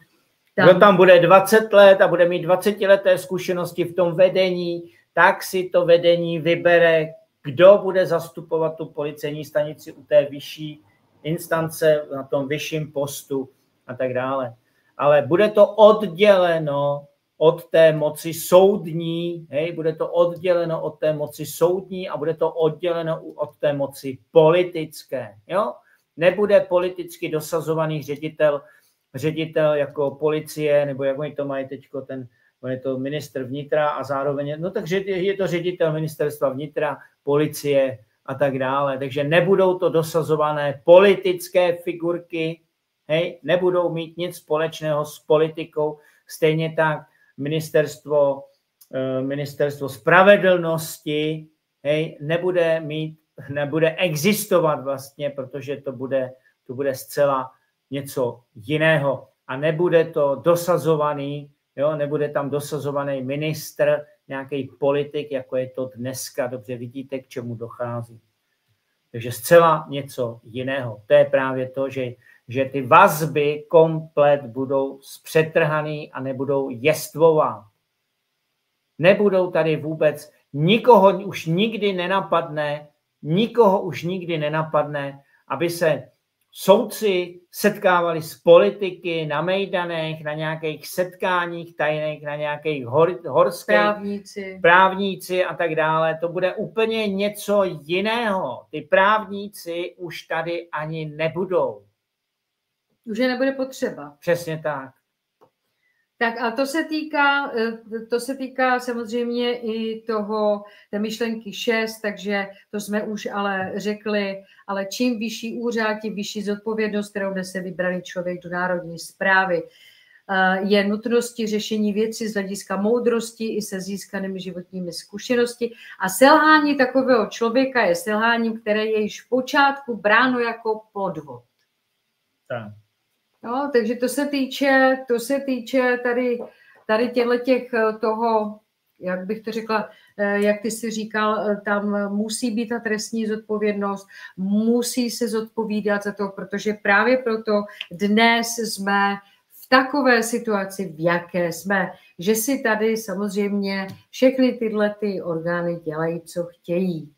Kdo tam bude 20 let a bude mít 20leté zkušenosti v tom vedení, tak si to vedení vybere, kdo bude zastupovat tu policejní stanici u té vyšší instance, na tom vyšším postu a tak dále. Ale bude to odděleno od té moci soudní, hej, bude to odděleno od té moci soudní a bude to odděleno od té moci politické. Jo? Nebude politicky dosazovaný ředitel jako policie, nebo jak oni to mají teďko, on je to ministr vnitra a zároveň, no takže je to ředitel ministerstva vnitra, policie a tak dále. Takže nebudou to dosazované politické figurky, hej, nebudou mít nic společného s politikou, stejně tak ministerstvo spravedlnosti, hej, nebude existovat vlastně, protože to bude zcela něco jiného a nebude to dosazovaný, jo, nebude tam dosazovaný ministr, nějaký politik, jako je to dneska. Dobře vidíte, k čemu dochází. Takže zcela něco jiného. To je právě to, že ty vazby komplet budou zpřetrhaný a nebudou jestvovat. Nebudou tady vůbec, nikoho už nikdy nenapadne, aby se soudci setkávali s politiky na mejdanech, na nějakých setkáních tajných, na nějakých horských právníci a tak dále. To bude úplně něco jiného. Ty právníci už tady ani nebudou. Už je nebude potřeba. Přesně tak. Tak a to se týká samozřejmě i té myšlenky 6, takže to jsme už ale řekli, ale čím vyšší úřad, tím vyšší zodpovědnost, kterou nese vybraný člověk do národní správy. Je nutností řešení věcí z hlediska moudrosti i se získanými životními zkušenosti a selhání takového člověka je selháním, které je již v počátku bráno jako podvod. Tak. No, takže to se týče tady toho, jak bych to řekla, jak ty jsi říkal, tam musí být ta trestní zodpovědnost, musí se zodpovídat za to, protože právě proto dnes jsme v takové situaci, v jaké jsme, že si tady samozřejmě všechny tyhle ty orgány dělají, co chtějí.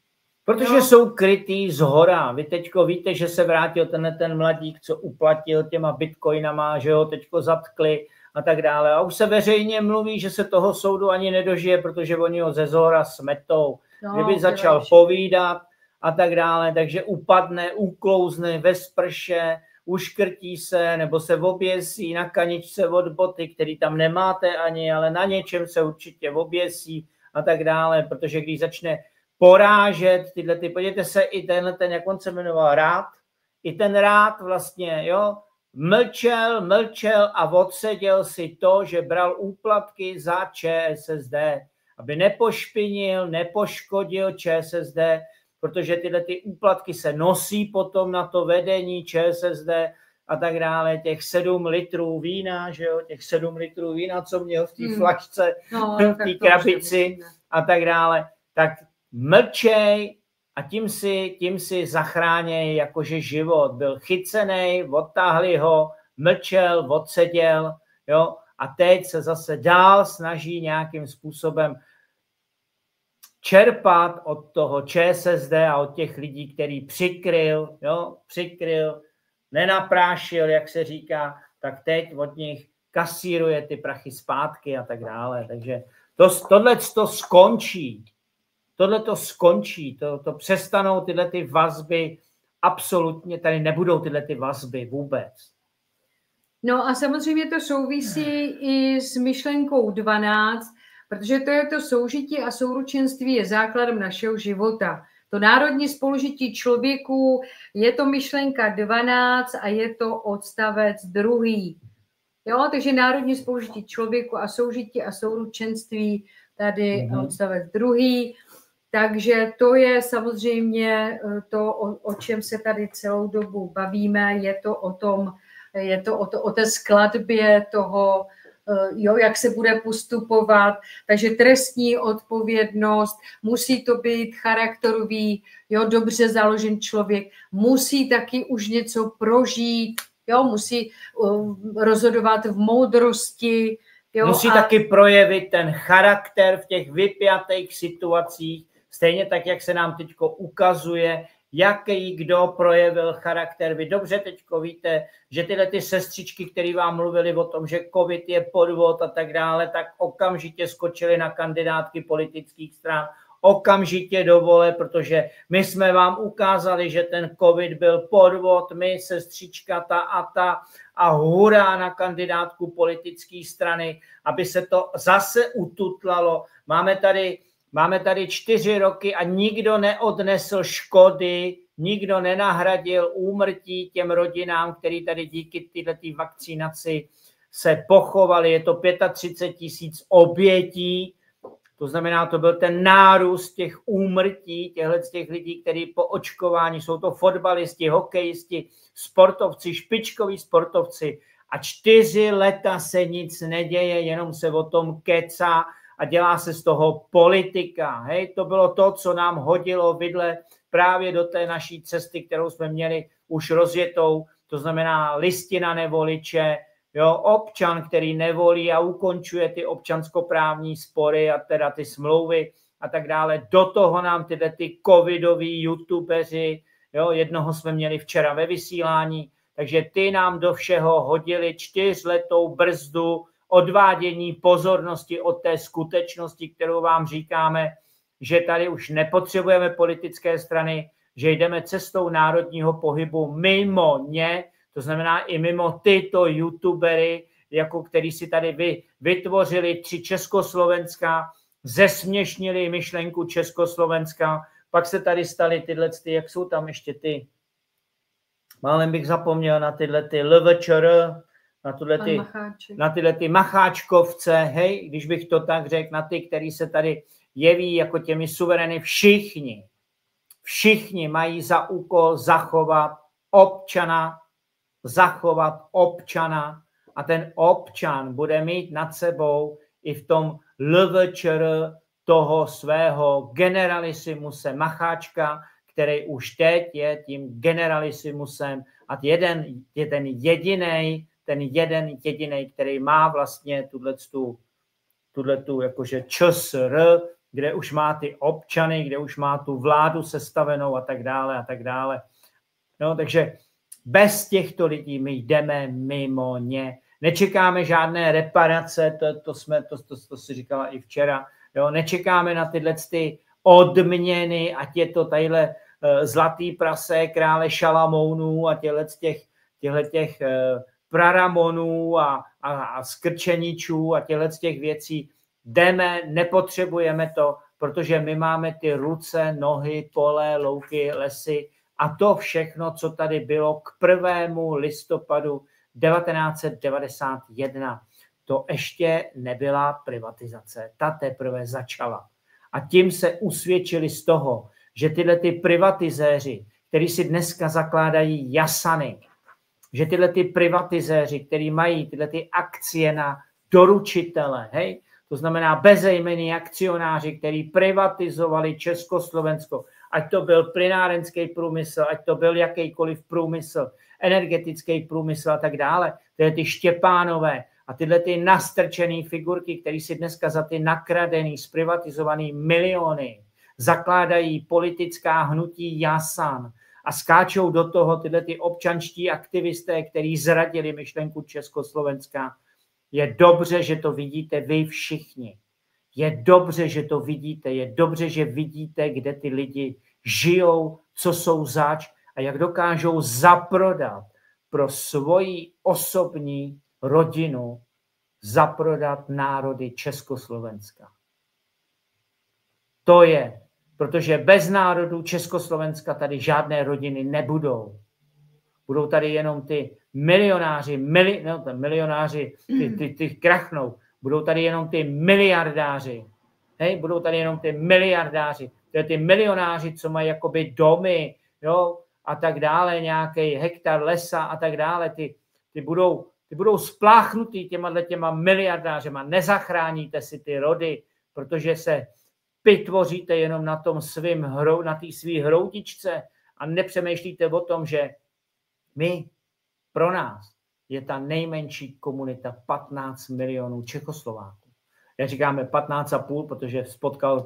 Protože jsou krytý zhora. Vy teďko víte, že se vrátil ten mladík, co uplatil těma bitcoinama, že ho teďko zatkli a tak dále. A už se veřejně mluví, že se toho soudu ani nedožije, protože oni ho ze zhora smetou. Kdyby začal povídat a tak dále, takže upadne, uklouzne ve sprše, uškrtí se nebo se oběsí na kaničce od boty, který tam nemáte ani, ale na něčem se určitě oběsí a tak dále, protože když začne porážet podívejte se, i ten, jak on se jmenoval, Rád, i ten Rád vlastně, jo, mlčel a odseděl si to, že bral úplatky za ČSSD, aby nepoškodil ČSSD, protože tyhle ty úplatky se nosí potom na to vedení ČSSD a tak dále, těch 7 litrů vína, že jo, těch 7 litrů vína, co měl v té flašce, v té krabici a tak dále, tak mlčej a tím si zachráněj jakože život. Byl chycenej, odtáhli ho, mlčel, odseděl, jo, a teď se zase dál snaží nějakým způsobem čerpat od toho ČSSD a od těch lidí, který přikryl, nenaprášil, jak se říká, tak teď od nich kasíruje ty prachy zpátky a tak dále. Takže tohle to skončí. Tohle to skončí, to přestanou tyhle ty vazby, absolutně tady nebudou tyhle ty vazby vůbec. No a samozřejmě to souvisí i s myšlenkou 12, protože to je to soužití a souručenství je základem našeho života. To národní spolužití člověku je to myšlenka 12 a je to odstavec 2. Jo, takže národní spolužití člověku a soužití a souručenství, tady odstavec 2. Takže to je samozřejmě to, o čem se tady celou dobu bavíme, je to o té skladbě toho, jo, jak se bude postupovat, takže trestní odpovědnost, musí to být charakterový, jo, dobře založen člověk, musí taky už něco prožít, jo, musí rozhodovat v moudrosti. Jo, musí taky projevit ten charakter v těch vypjatých situacích, stejně tak, jak se nám teď ukazuje, jaký kdo projevil charakter. Vy dobře teď víte, že tyhle ty sestřičky, které vám mluvili o tom, že covid je podvod a tak dále, tak okamžitě skočili na kandidátky politických stran, okamžitě do vole, protože my jsme vám ukázali, že ten covid byl podvod, my, sestřička ta a hurá na kandidátku politické strany, aby se to zase ututlalo. Máme tady 4 roky a nikdo neodnesl škody, nikdo nenahradil úmrtí těm rodinám, který tady díky této vakcinaci se pochovali. Je to 35 000 obětí, to znamená, to byl ten nárůst těch úmrtí, těch lidí, kteří po očkování, jsou to fotbalisti, hokejisti, sportovci, špičkoví sportovci. A 4 leta se nic neděje, jenom se o tom kecá a dělá se z toho politika. Hej, to bylo to, co nám hodilo vidle právě do té naší cesty, kterou jsme měli už rozjetou, to znamená listina nevoliče, jo, občan, který nevolí a ukončuje ty občanskoprávní spory a teda ty smlouvy a tak dále. Do toho nám tyhle ty covidoví youtubeři, jo, jednoho jsme měli včera ve vysílání, takže ty nám do všeho hodili 4letou brzdu odvádění pozornosti od té skutečnosti, kterou vám říkáme, že tady už nepotřebujeme politické strany, že jdeme cestou národního pohybu mimo ně, to znamená i mimo tyto youtubery, jako který si tady vytvořili 3 Československa, zesměšnili myšlenku Československa, pak se tady staly tyhle, jak jsou tam ještě ty, málem bych zapomněl na tyhle ty LVČR, na tyhle ty macháčkovce, hej, když bych to tak řekl, na ty, který se tady jeví jako těmi suverény, všichni mají za úkol zachovat občana a ten občan bude mít nad sebou i v tom LVČR toho svého generalisimuse macháčka, který už teď je tím generalisimusem a ten jedinej, který má vlastně tuhletu jakože ČSR, kde už má ty občany, kde už má tu vládu sestavenou a tak dále. No, takže bez těchto lidí my jdeme mimo ně. Nečekáme žádné reparace, to si říkala i včera, jo, nečekáme na tyhle ty odměny, ať je to tadyhle zlatý prase krále Šalamounů a těch praramonů a skrčeničů a těch věcí. Jdeme, nepotřebujeme to, protože my máme ty ruce, nohy, pole, louky, lesy a to všechno, co tady bylo k 1. listopadu 1991. To ještě nebyla privatizace, ta teprve začala. A tím se usvědčili z toho, že tyhle ty privatizéři, kteří si dneska zakládají jasany, že tyhle ty privatizéři, kteří mají tyhle ty akcie na doručitele, hej, to znamená bezejmenní akcionáři, kteří privatizovali Československo, ať to byl plynárenský průmysl, ať to byl jakýkoliv průmysl, energetický průmysl a tak dále, tyhle ty Štěpánové a tyhle ty nastrčený figurky, které si dneska za ty nakradený, zprivatizovaný miliony zakládají politická hnutí jasan a skáčou do toho tyhle ty občanští aktivisté, kteří zradili myšlenku Československa. Je dobře, že to vidíte vy všichni. Je dobře, že to vidíte. Je dobře, že vidíte, kde ty lidi žijou, co jsou zač a jak dokážou zaprodat pro svoji osobní rodinu zaprodat národy Československa. To je, protože bez národů Československa tady žádné rodiny nebudou. Budou tady jenom ty milionáři, milionáři, ty krachnou. Budou tady jenom ty miliardáři. Hej, budou tady jenom ty miliardáři. To je ty milionáři, co mají jakoby domy, jo, a tak dále, nějaký hektar lesa a tak dále. Ty budou spláchnutý těma miliardářema. Nezachráníte si ty rody, protože se vytvoříte jenom na tom na té svý hroudičce a nepřemýšlíte o tom, že pro nás je ta nejmenší komunita 15 milionů Čechoslováků. Jak říkáme 15,5, protože s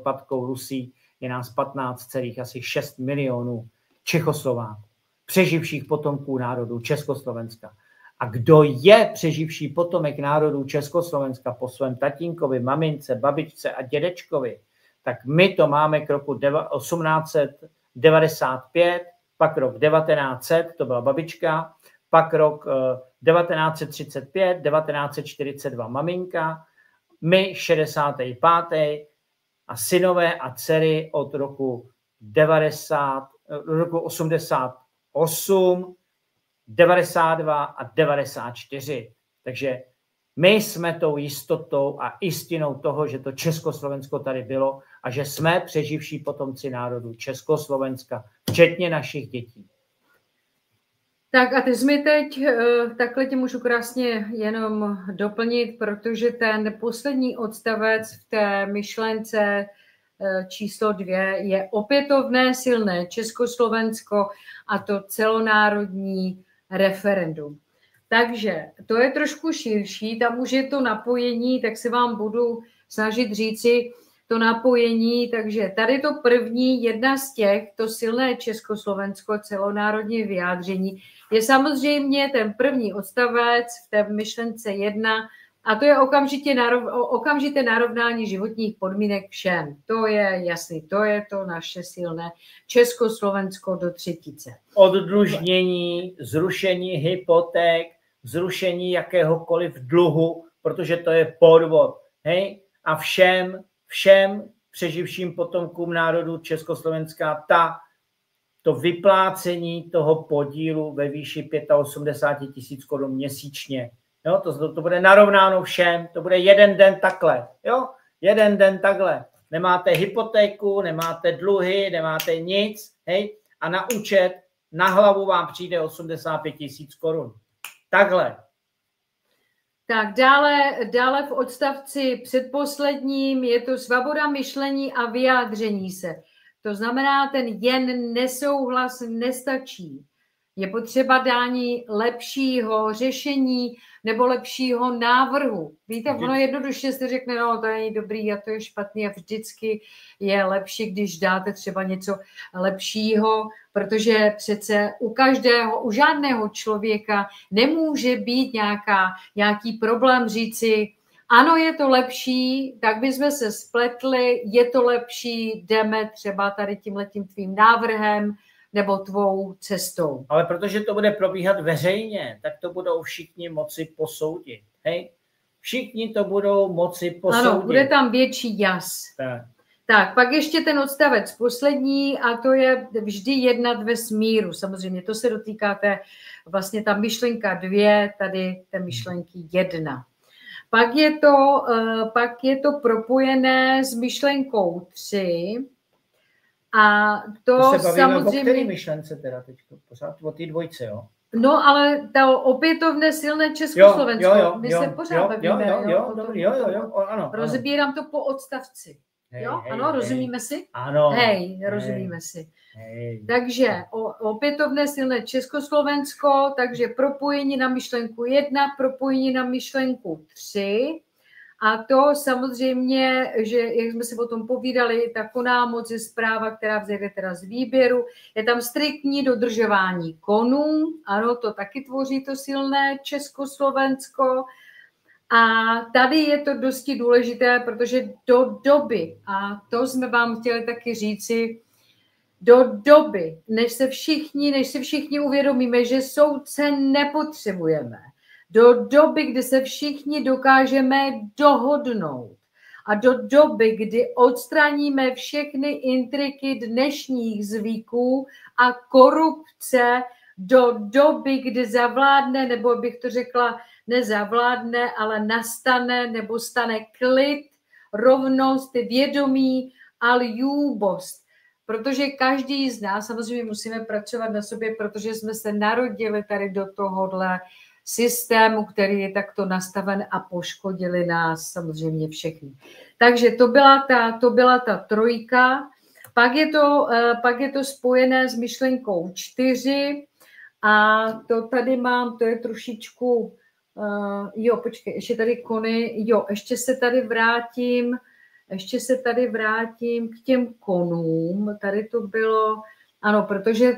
podkou Rusí je nás 15,6 milionů Čechoslováků, přeživších potomků národů Československa. A kdo je přeživší potomek národů Československa po svém tatínkovi, mamince, babičce a dědečkovi, tak my to máme k roku 1895, pak rok 1900, to byla babička, pak rok 1935, 1942 maminka, my 65. a synové a dcery od roku 88, 92 a 94. Takže my jsme tou jistotou a istinou toho, že to Československo tady bylo a že jsme přeživší potomci národů Československa, včetně našich dětí. Tak a ty jsi mi teď, takhle tě můžu krásně jenom doplnit, protože ten poslední odstavec v té myšlence číslo 2 je opětovné silné Československo a to celonárodní referendum. Takže to je trošku širší, tam už je to napojení, tak se vám budu snažit říci to napojení, takže tady to první, jedna z těch, to silné Československo, celonárodní vyjádření, je samozřejmě ten první odstavec v té myšlence 1 a to je okamžité narovnání životních podmínek všem. To je jasný, to je to naše silné Československo do třetice. Oddlužnění, zrušení hypoték, zrušení jakéhokoliv dluhu, protože to je podvod. Hej? A všem přeživším potomkům národů Československa to vyplácení toho podílu ve výši 85 000 korun měsíčně. Jo? To bude narovnáno všem, to bude jeden den takhle. Jo? Jeden den takhle. Nemáte hypotéku, nemáte dluhy, nemáte nic, hej? A na účet, na hlavu vám přijde 85 000 korun. Takhle. Tak dále v odstavci předposledním je to svoboda myšlení a vyjádření se. To znamená, ten jen nesouhlas nestačí. Je potřeba dání lepšího řešení nebo lepšího návrhu. Víte, ono jednoduše se řekne, no to není dobrý a to je špatný a vždycky je lepší, když dáte třeba něco lepšího, protože přece u žádného člověka nemůže být nějaký problém říci, ano, je to lepší, tak bychom se spletli, je to lepší, jdeme třeba tady tímhletím tvým návrhem, nebo tvou cestou. Ale protože to bude probíhat veřejně, tak to budou všichni moci posoudit. Hej? Všichni to budou moci posoudit. Ano, bude tam větší jas. Tak, pak ještě ten odstavec poslední a to je vždy jednat ve smíru. Samozřejmě to se dotýká vlastně ta myšlenka 2, tady té myšlenky 1. Pak je to propojené s myšlenkou 3. A to se bavíme samozřejmě... o který myšlence teda teď? Pořád o té dvojce, jo? No, ale to opětovné silné Československo. My se pořád bavíme. Ano. Rozebírám to po odstavci. Rozumíme si? Ano. Rozumíme si. Takže opětovné silné Československo, takže propojení na myšlenku 1, propojení na myšlenku 3. A to samozřejmě, že jak jsme se o tom povídali, ta konná moc je zpráva, která vzejde teda z výběru. Je tam striktní dodržování konů, ano, to taky tvoří to silné Československo. A tady je to dosti důležité, protože do doby, a to jsme vám chtěli taky říci, do doby, než si všichni uvědomíme, že soudce nepotřebujeme, do doby, kdy se všichni dokážeme dohodnout a do doby, kdy odstraníme všechny intriky dnešních zvyků a korupce, do doby, kdy zavládne, nebo bych to řekla, nezavládne, ale nastane nebo stane klid, rovnost, vědomí a ljubost. Protože každý z nás samozřejmě musíme pracovat na sobě, protože jsme se narodili tady do tohohle systému, který je takto nastaven a poškodili nás samozřejmě všechny. Takže to byla ta trojka. Pak je to spojené s myšlenkou 4 a to tady mám, to je trošičku, ještě tady kony, ještě se tady vrátím k těm konům. Tady to bylo, ano, protože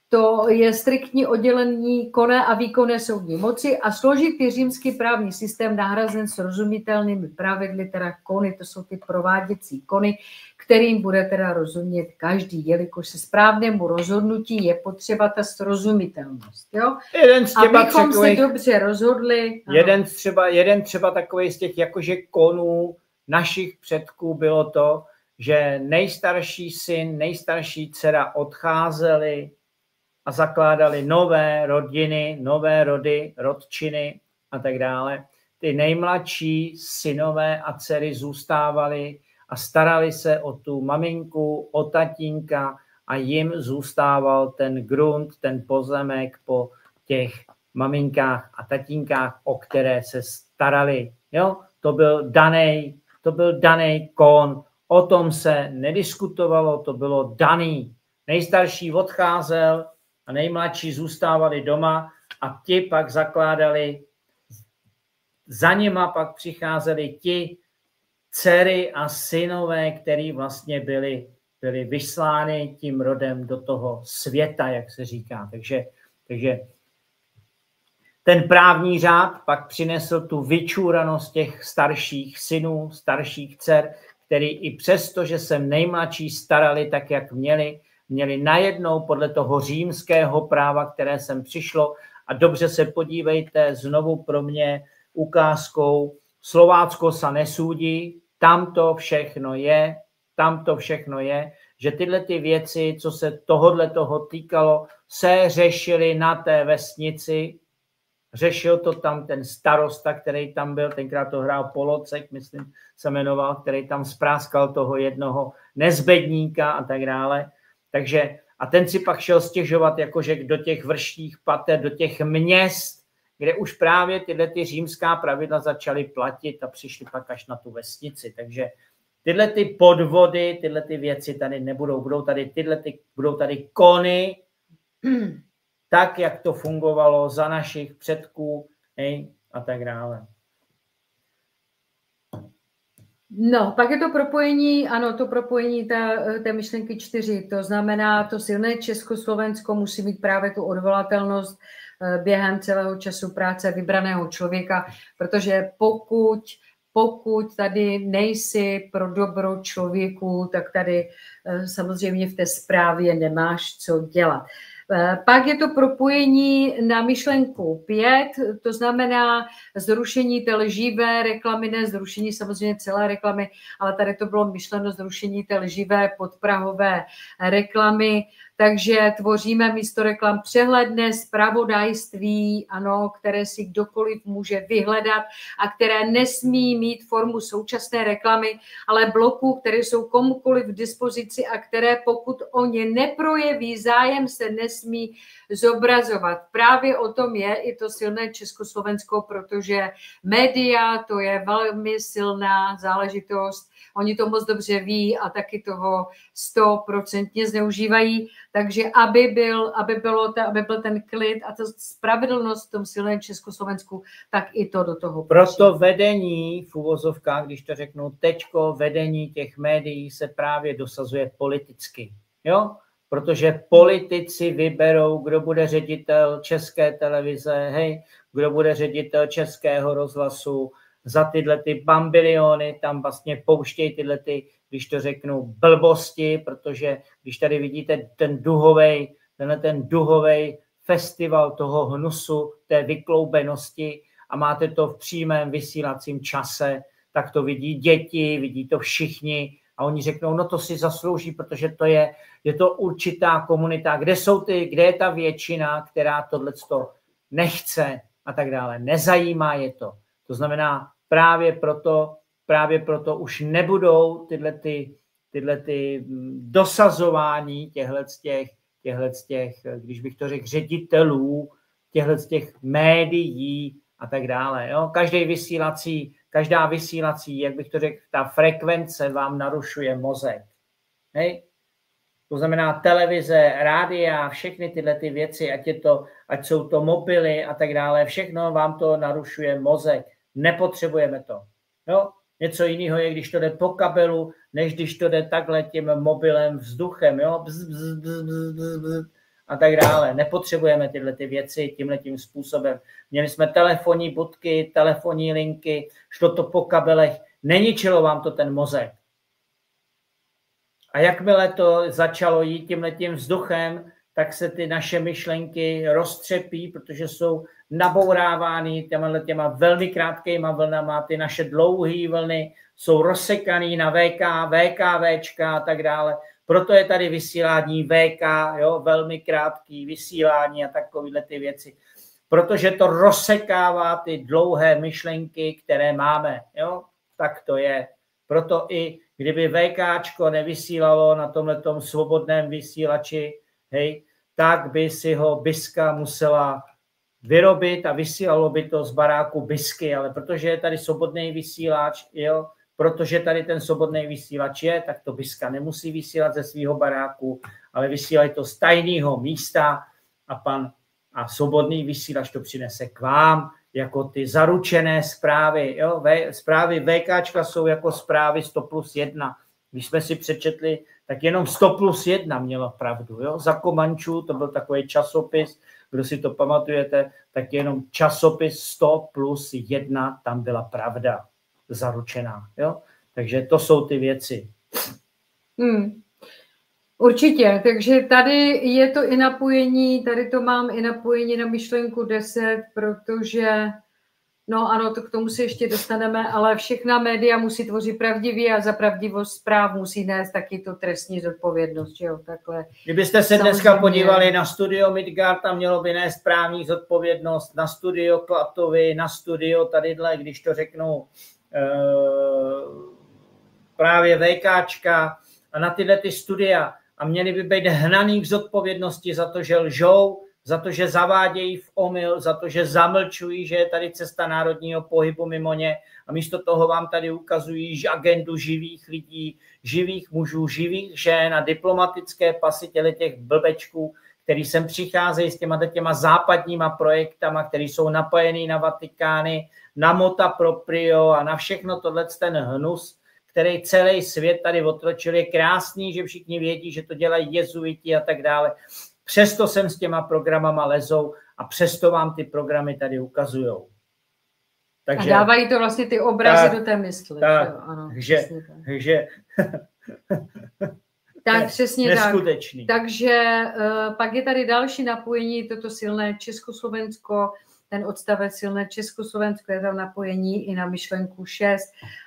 to je striktní oddělení konné a výkonné soudní moci a složitý římský právní systém nahrazen srozumitelnými pravidly, teda kony, to jsou ty prováděcí kony, kterým bude teda rozumět každý, jelikož se správnému rozhodnutí je potřeba ta srozumitelnost. Jo? Abychom se dobře rozhodli. Jeden třeba takový z těch jakože konů našich předků bylo to, že nejstarší syn, nejstarší dcera odcházeli a zakládali nové rodiny, nové rody, rodčiny a tak dále. Ty nejmladší synové a dcery zůstávali a starali se o tu maminku, o tatínka a jim zůstával ten grunt, ten pozemek po těch maminkách a tatínkách, o které se starali. Jo? To byl daný kon, o tom se nediskutovalo, to bylo daný. Nejstarší odcházel a nejmladší zůstávali doma a ti pak zakládali, za nima pak přicházeli ti dcery a synové, který vlastně byli vyslány tím rodem do toho světa, jak se říká. Takže ten právní řád pak přinesl tu vyčúranost těch starších synů, starších dcer, který i přesto, že se nejmladší starali tak, jak měli najednou podle toho římského práva, které sem přišlo. A dobře se podívejte znovu pro mě ukázkou, Slovácko sa nesúdi, tam to všechno je, že tyhle ty věci, co se toho týkalo, se řešily na té vesnici. Řešil to tam ten starosta, který tam byl, tenkrát to hrál Polocek, myslím, se jmenoval, který tam spráskal toho jednoho nezbedníka a tak dále. Takže a ten si pak šel stěžovat jakože do těch vršních pater, do těch měst, kde už právě tyhle ty římská pravidla začaly platit a přišli pak až na tu vesnici. Takže tyhle ty podvody, tyhle ty věci tady nebudou. Budou tady kony, tak, jak to fungovalo za našich předků, a tak dále. No, pak je to propojení té myšlenky 4, to znamená, to silné Československo musí mít právě tu odvolatelnost během celého času práce vybraného člověka, protože pokud tady nejsi pro dobro člověku, tak tady samozřejmě v té správě nemáš co dělat. Pak je to propojení na myšlenku 5, to znamená zrušení té lživé reklamy, ne zrušení samozřejmě celé reklamy, ale tady to bylo myšleno zrušení té lživé podprahové reklamy, takže tvoříme místo reklam přehledné zpravodajství, ano, které si kdokoliv může vyhledat a které nesmí mít formu současné reklamy, ale bloků, které jsou komukoliv v dispozici a které pokud o ně neprojeví zájem, se nesmí zobrazovat. Právě o tom je i to silné Československo, protože média, to je velmi silná záležitost. Oni to moc dobře ví a taky toho 100% zneužívají. Takže aby byl ten klid a ta spravedlnost v tom silném Československu, tak i to do toho. Proto vedení v uvozovkách, když to řeknu teďko, vedení těch médií se právě dosazuje politicky. Jo? Protože politici vyberou, kdo bude ředitel České televize, kdo bude ředitel Českého rozhlasu, za tyhle ty bambiliony tam vlastně pouštějí tyhle ty když to řeknu, blbosti, protože když tady vidíte ten duhovej festival toho hnusu, té vykloubenosti a máte to v přímém vysílacím čase, tak to vidí děti, vidí to všichni a oni řeknou, no to si zaslouží, protože je to určitá komunita, kde je ta většina, která tohleto nechce a tak dále. Nezajímá je to. To znamená, právě proto už nebudou tyhle dosazování těchto, když bych to řekl, ředitelů, těch médií a tak dále. Jo? Každá vysílací, jak bych to řekl, ta frekvence vám narušuje mozek. Hej? To znamená televize, rádia, všechny tyhle ty věci, ať jsou to mobily a tak dále, všechno vám to narušuje mozek. Nepotřebujeme to. Jo? Něco jiného je, když to jde po kabelu, než když to jde takhle tím mobilem vzduchem. Jo? Bzz, bzz, bzz, bzz, bzz, a tak dále. Nepotřebujeme tyhle ty věci tímhletím způsobem. Měli jsme telefonní budky, telefonní linky, šlo to po kabelech, neničilo vám to ten mozek. A jakmile to začalo jít tímhletím vzduchem, tak se ty naše myšlenky roztřepí, protože jsou nabourávány těma velmi krátkýma vlnama, ty naše dlouhé vlny jsou rozsekaný na VKVčka a tak dále. Proto je tady vysílání VK, jo, velmi krátký vysílání a takovéhle ty věci. Protože to rozsekává ty dlouhé myšlenky, které máme. Jo? Tak to je. Proto i kdyby VKčko nevysílalo na tomhletom svobodném vysílači, hej, tak by si ho BISka musela vyrobit a vysílalo by to z baráku BISky, ale protože je tady svobodný vysílač, jo, protože tady ten svobodný vysílač je, tak to BISka nemusí vysílat ze svého baráku, ale vysílají to z tajného místa a svobodný vysílač to přinese k vám jako ty zaručené zprávy. Jo? Zprávy VKčka jsou jako zprávy 100+1. Když jsme si přečetli, tak jenom 100+1 mělo pravdu. Jo? Za Komančů, to byl takový časopis, kdo si to pamatujete, tak jenom časopis 100+1, tam byla pravda zaručená. Jo? Takže to jsou ty věci. Určitě, takže tady je to i napojení, tady to mám i napojení na myšlenku 10, protože, no ano, to k tomu se ještě dostaneme, ale všechna média musí tvořit pravdivě a za pravdivost zpráv musí nést taky tu trestní zodpovědnost, že jo, takhle. Kdybyste se dneska podívali na studio Midgard, tam mělo by nést právní zodpovědnost, na studio Klatovi, na studio tadyhle, když to řeknu, právě VKčka a na tyhle ty studia a měli by být hnaný k zodpovědnosti za to, že lžou, za to, že zavádějí v omyl, za to, že zamlčují, že je tady cesta národního pohybu mimo ně a místo toho vám tady ukazují agendu živých lidí, živých mužů, živých žen a diplomatické pasy těch blbečků, který sem přicházejí s těma západníma projektama, který jsou napojený na Vatikány, na Mota Proprio a na všechno tohle ten hnus, který celý svět tady otročil. Je krásný, že všichni vědí, že to dělají jezuiti a tak dále. Přesto sem s těma programama lezou a přesto vám ty programy tady ukazujou. Takže, a dávají to vlastně ty obrazy do té mysli. Tak, ano, tak přesně neskutečný. Tak. Takže pak je tady další napojení, toto silné Československo, ten odstavec silné Československo, je tam napojení i na myšlenku 6.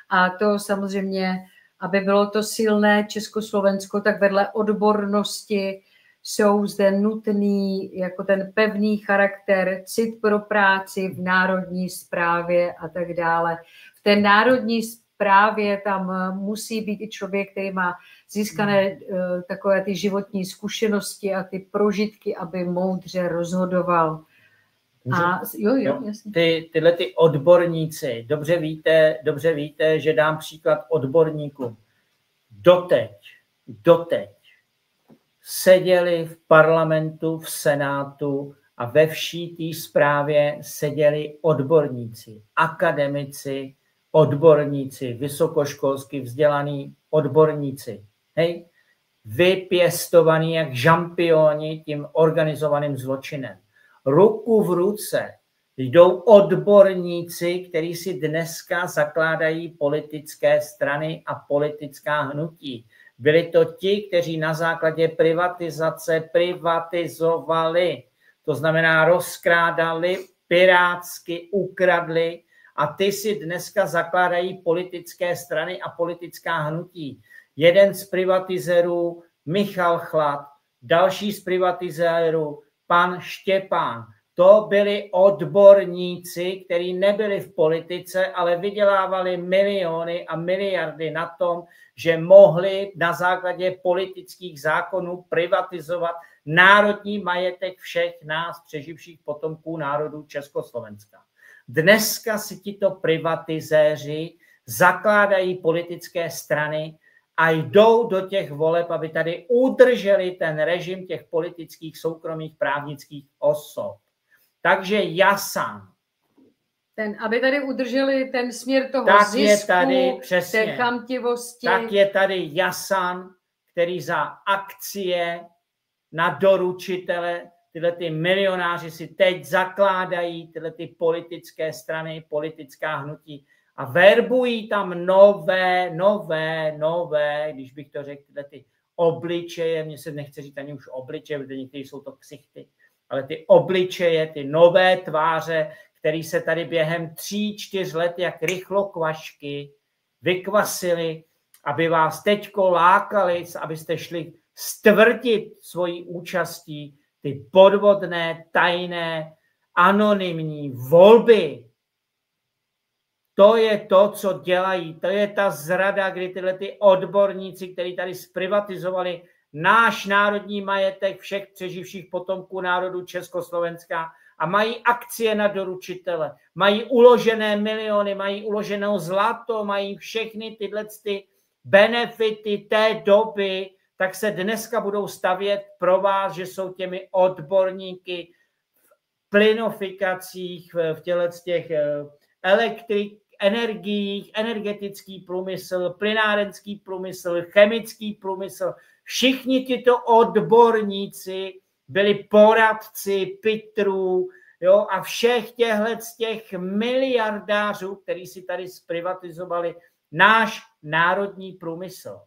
A to samozřejmě, aby bylo to silné Československo, tak vedle odbornosti jsou zde nutný jako ten pevný charakter, cit pro práci v národní správě a tak dále. V té národní správě tam musí být i člověk, který má získané takové ty životní zkušenosti a ty prožitky, aby moudře rozhodoval. A jo, jasně. Tyhle ty odborníci, dobře víte, že dám příklad odborníkům. Doteď seděli v parlamentu, v senátu a ve vší té správě seděli odborníci, akademici, odborníci, vysokoškolsky vzdělaní odborníci. Hej? Vypěstovaní jak žampioni tím organizovaným zločinem. Ruku v ruce Jdou odborníci, kteří si dneska zakládají politické strany a politická hnutí. Byli to ti, kteří na základě privatizace privatizovali. To znamená, rozkrádali, pirátsky ukradli a ty si dneska zakládají politické strany a politická hnutí. Jeden z privatizérů Michal Chlad, další z privatizérů pan Štěpán. To byli odborníci, kteří nebyli v politice, ale vydělávali miliony a miliardy na tom, že mohli na základě politických zákonů privatizovat národní majetek všech nás, přeživších potomků národů Československa. Dneska si tito privatizéři zakládají politické strany a jdou do těch voleb, aby tady udrželi ten režim těch politických soukromých právnických osob. Takže Jasan. Aby tady udrželi ten směr toho tak zisku, je tady, přesně, té chamtivosti. Tak je tady Jasan, který za akcie na doručitele, tyhle ty milionáři si teď zakládají tyhle ty politické strany, politická hnutí a verbují tam nové, když bych to řekl, tyhle ty obličeje, mně se nechce říct ani už obličeje, protože někteří jsou to ksichty, ale ty obličeje, ty nové tváře, které se tady během 3-4 let jak rychlokvašky vykvasily, aby vás teďko lákali, abyste šli stvrdit svojí účastí ty podvodné, tajné, anonymní volby. To je to, co dělají. To je ta zrada, kdy tyhle ty odborníci, kteří tady zprivatizovali náš národní majetek všech přeživších potomků národu Československa a mají akcie na doručitele, mají uložené miliony, mají uložené zlato, mají všechny tyhle ty benefity té doby, tak se dneska budou stavět pro vás, že jsou těmi odborníky v plynofikacích, v těch energiích, energetický průmysl, plynárenský průmysl, chemický průmysl. Všichni tito odborníci byli poradci Pitrů, jo, a všech těch miliardářů, kteří si tady zprivatizovali náš národní průmysl.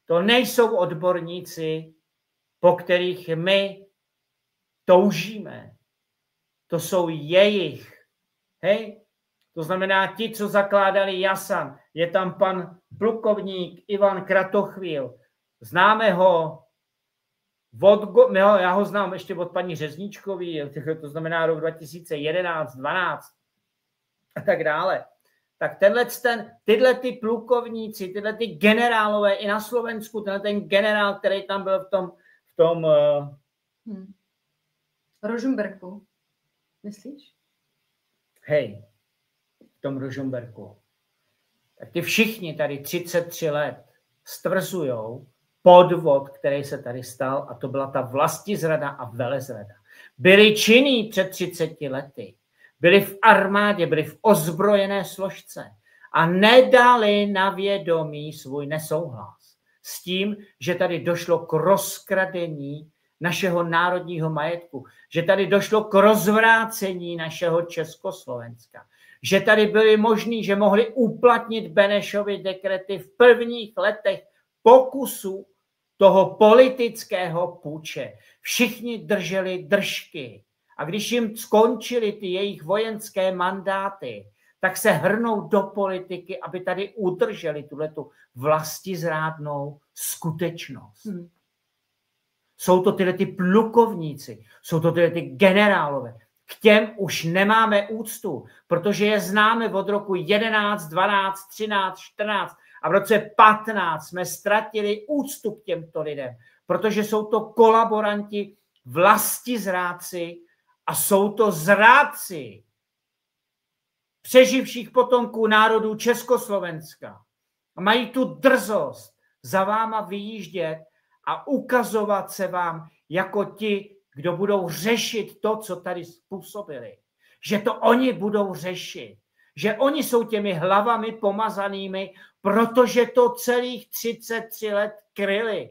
To nejsou odborníci, po kterých my toužíme. To jsou jejich. Hej? To znamená ti, co zakládali Jasan. Je tam pan plukovník Ivan Kratochvíl. Známe ho. Já ho znám ještě od paní Řezničkový, to znamená rok 2011, 12 a tak dále. Tak tyhle ty plukovníci, tyhle ty generálové i na Slovensku, ten generál, který tam byl v tom Rožmberku, myslíš? Hej, v tom Rožmberku. Tak ty všichni tady 33 let stvrzujou podvod, který se tady stal, a to byla ta vlastizrada a velezrada. Byli činní před 30 lety. Byli v armádě, byli v ozbrojené složce a nedali na vědomí svůj nesouhlas s tím, že tady došlo k rozkradení našeho národního majetku, že tady došlo k rozvrácení našeho Československa, že tady byly možný, že mohli uplatnit Benešovy dekrety v prvních letech pokusu toho politického půjče. Všichni drželi držky. A když jim skončily ty jejich vojenské mandáty, tak se hrnou do politiky, aby tady udrželi tuhletu vlastizrádnou skutečnost. Jsou to tyhle ty plukovníci, jsou to tyhle ty generálové. K těm už nemáme úctu, protože je známe od roku 11, 12, 13, 14 a v roce 15 jsme ztratili úctu k těmto lidem, protože jsou to kolaboranti, vlastizrádci a jsou to zrádci přeživších potomků národů Československa. A mají tu drzost za váma vyjíždět a ukazovat se vám jako ti, kdo budou řešit to, co tady způsobili. Že to oni budou řešit. Že oni jsou těmi hlavami pomazanými, protože to celých 33 let kryli.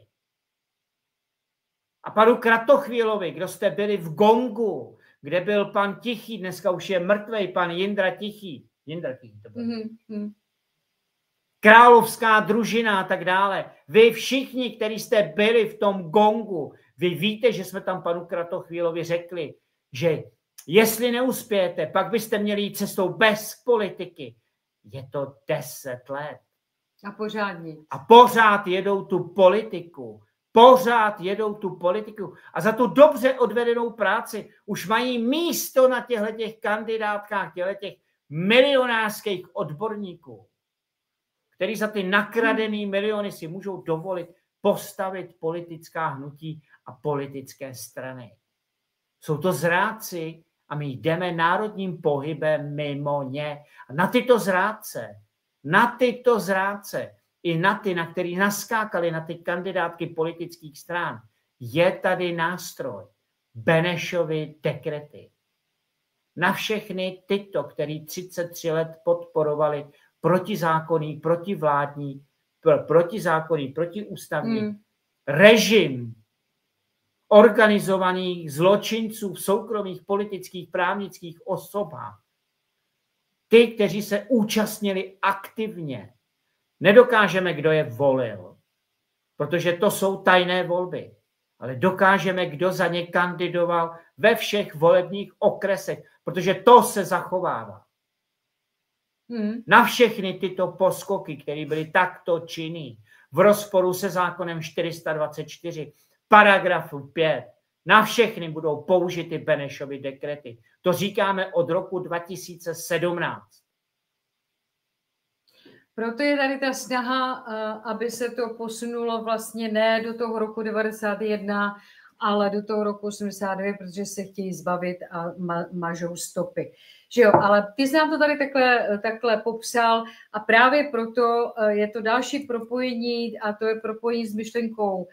A panu Kratochvílovi, kdo jste byli v Gongu, kde byl pan Tichý, dneska už je mrtvej, pan Jindra Tichý. Jindra Tichý to byl. Královská družina a tak dále. Vy všichni, kteří jste byli v tom gongu, vy víte, že jsme tam panu Kratochvílovi řekli, že jestli neuspějete, pak byste měli jít cestou bez politiky. Je to 10 let. A pořád nic. A pořád jedou tu politiku. Pořád jedou tu politiku. A za tu dobře odvedenou práci už mají místo na těchto kandidátkách, těchto milionářských odborníků, který za ty nakradený miliony si můžou dovolit postavit politická hnutí a politické strany. Jsou to zrádci a my jdeme národním pohybem mimo ně. A na tyto zrádce, i na ty, na který naskákali na ty kandidátky politických stran, je tady nástroj Benešovy dekrety. Na všechny tyto, který 33 let podporovali protizákonný, protivládní, protizákonný, protiústavní režim organizovaných zločinců v soukromých politických právnických osobách. Ty, kteří se účastnili aktivně. Nedokážeme, kdo je volil, protože to jsou tajné volby, ale dokážeme, kdo za ně kandidoval ve všech volebních okresech, protože to se zachovává. Na všechny tyto poskoky, které byly takto činný, v rozporu se zákonem 424, paragrafu 5, na všechny budou použity Benešovy dekrety. To říkáme od roku 2017. Proto je tady ta snaha, aby se to posunulo vlastně ne do toho roku 91, ale do toho roku 89, protože se chtějí zbavit a mažou stopy. Že jo, ale ty jsi nám to tady takhle popsal a právě proto je to další propojení a to je propojení s myšlenkou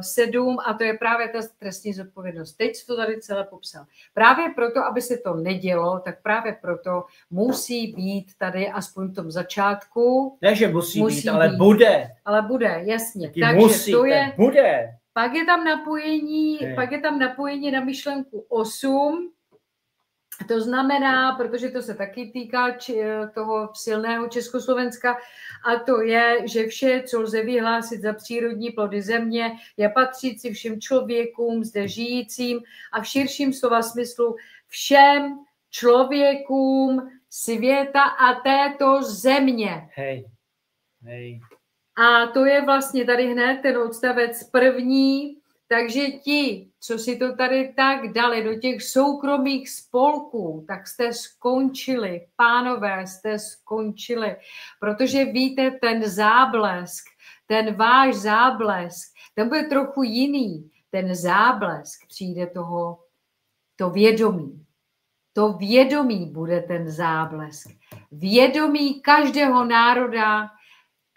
7 a to je právě ta trestní zodpovědnost. Teď jsi to tady celé popsal. Právě proto, aby se to nedělo, tak právě proto musí být tady aspoň v tom začátku. Ne, že musí být, ale bude. Ale bude, jasně. Takže musíte, to je, bude. Pak je tam napojení na myšlenku 8. To znamená, protože to se taky týká toho silného Československa, a to je, že vše, co lze vyhlásit za přírodní plody země, je patřící všem člověkům zde žijícím a v širším slova smyslu všem člověkům světa a této země. Hej. A to je vlastně tady hned ten odstavec první. Takže ti, co si to tady tak dali do těch soukromých spolků, tak jste skončili, pánové, jste skončili, protože víte, ten záblesk, ten váš záblesk, ten bude trochu jiný. Ten záblesk přijde to vědomí. To vědomí bude ten záblesk. Vědomí každého národa,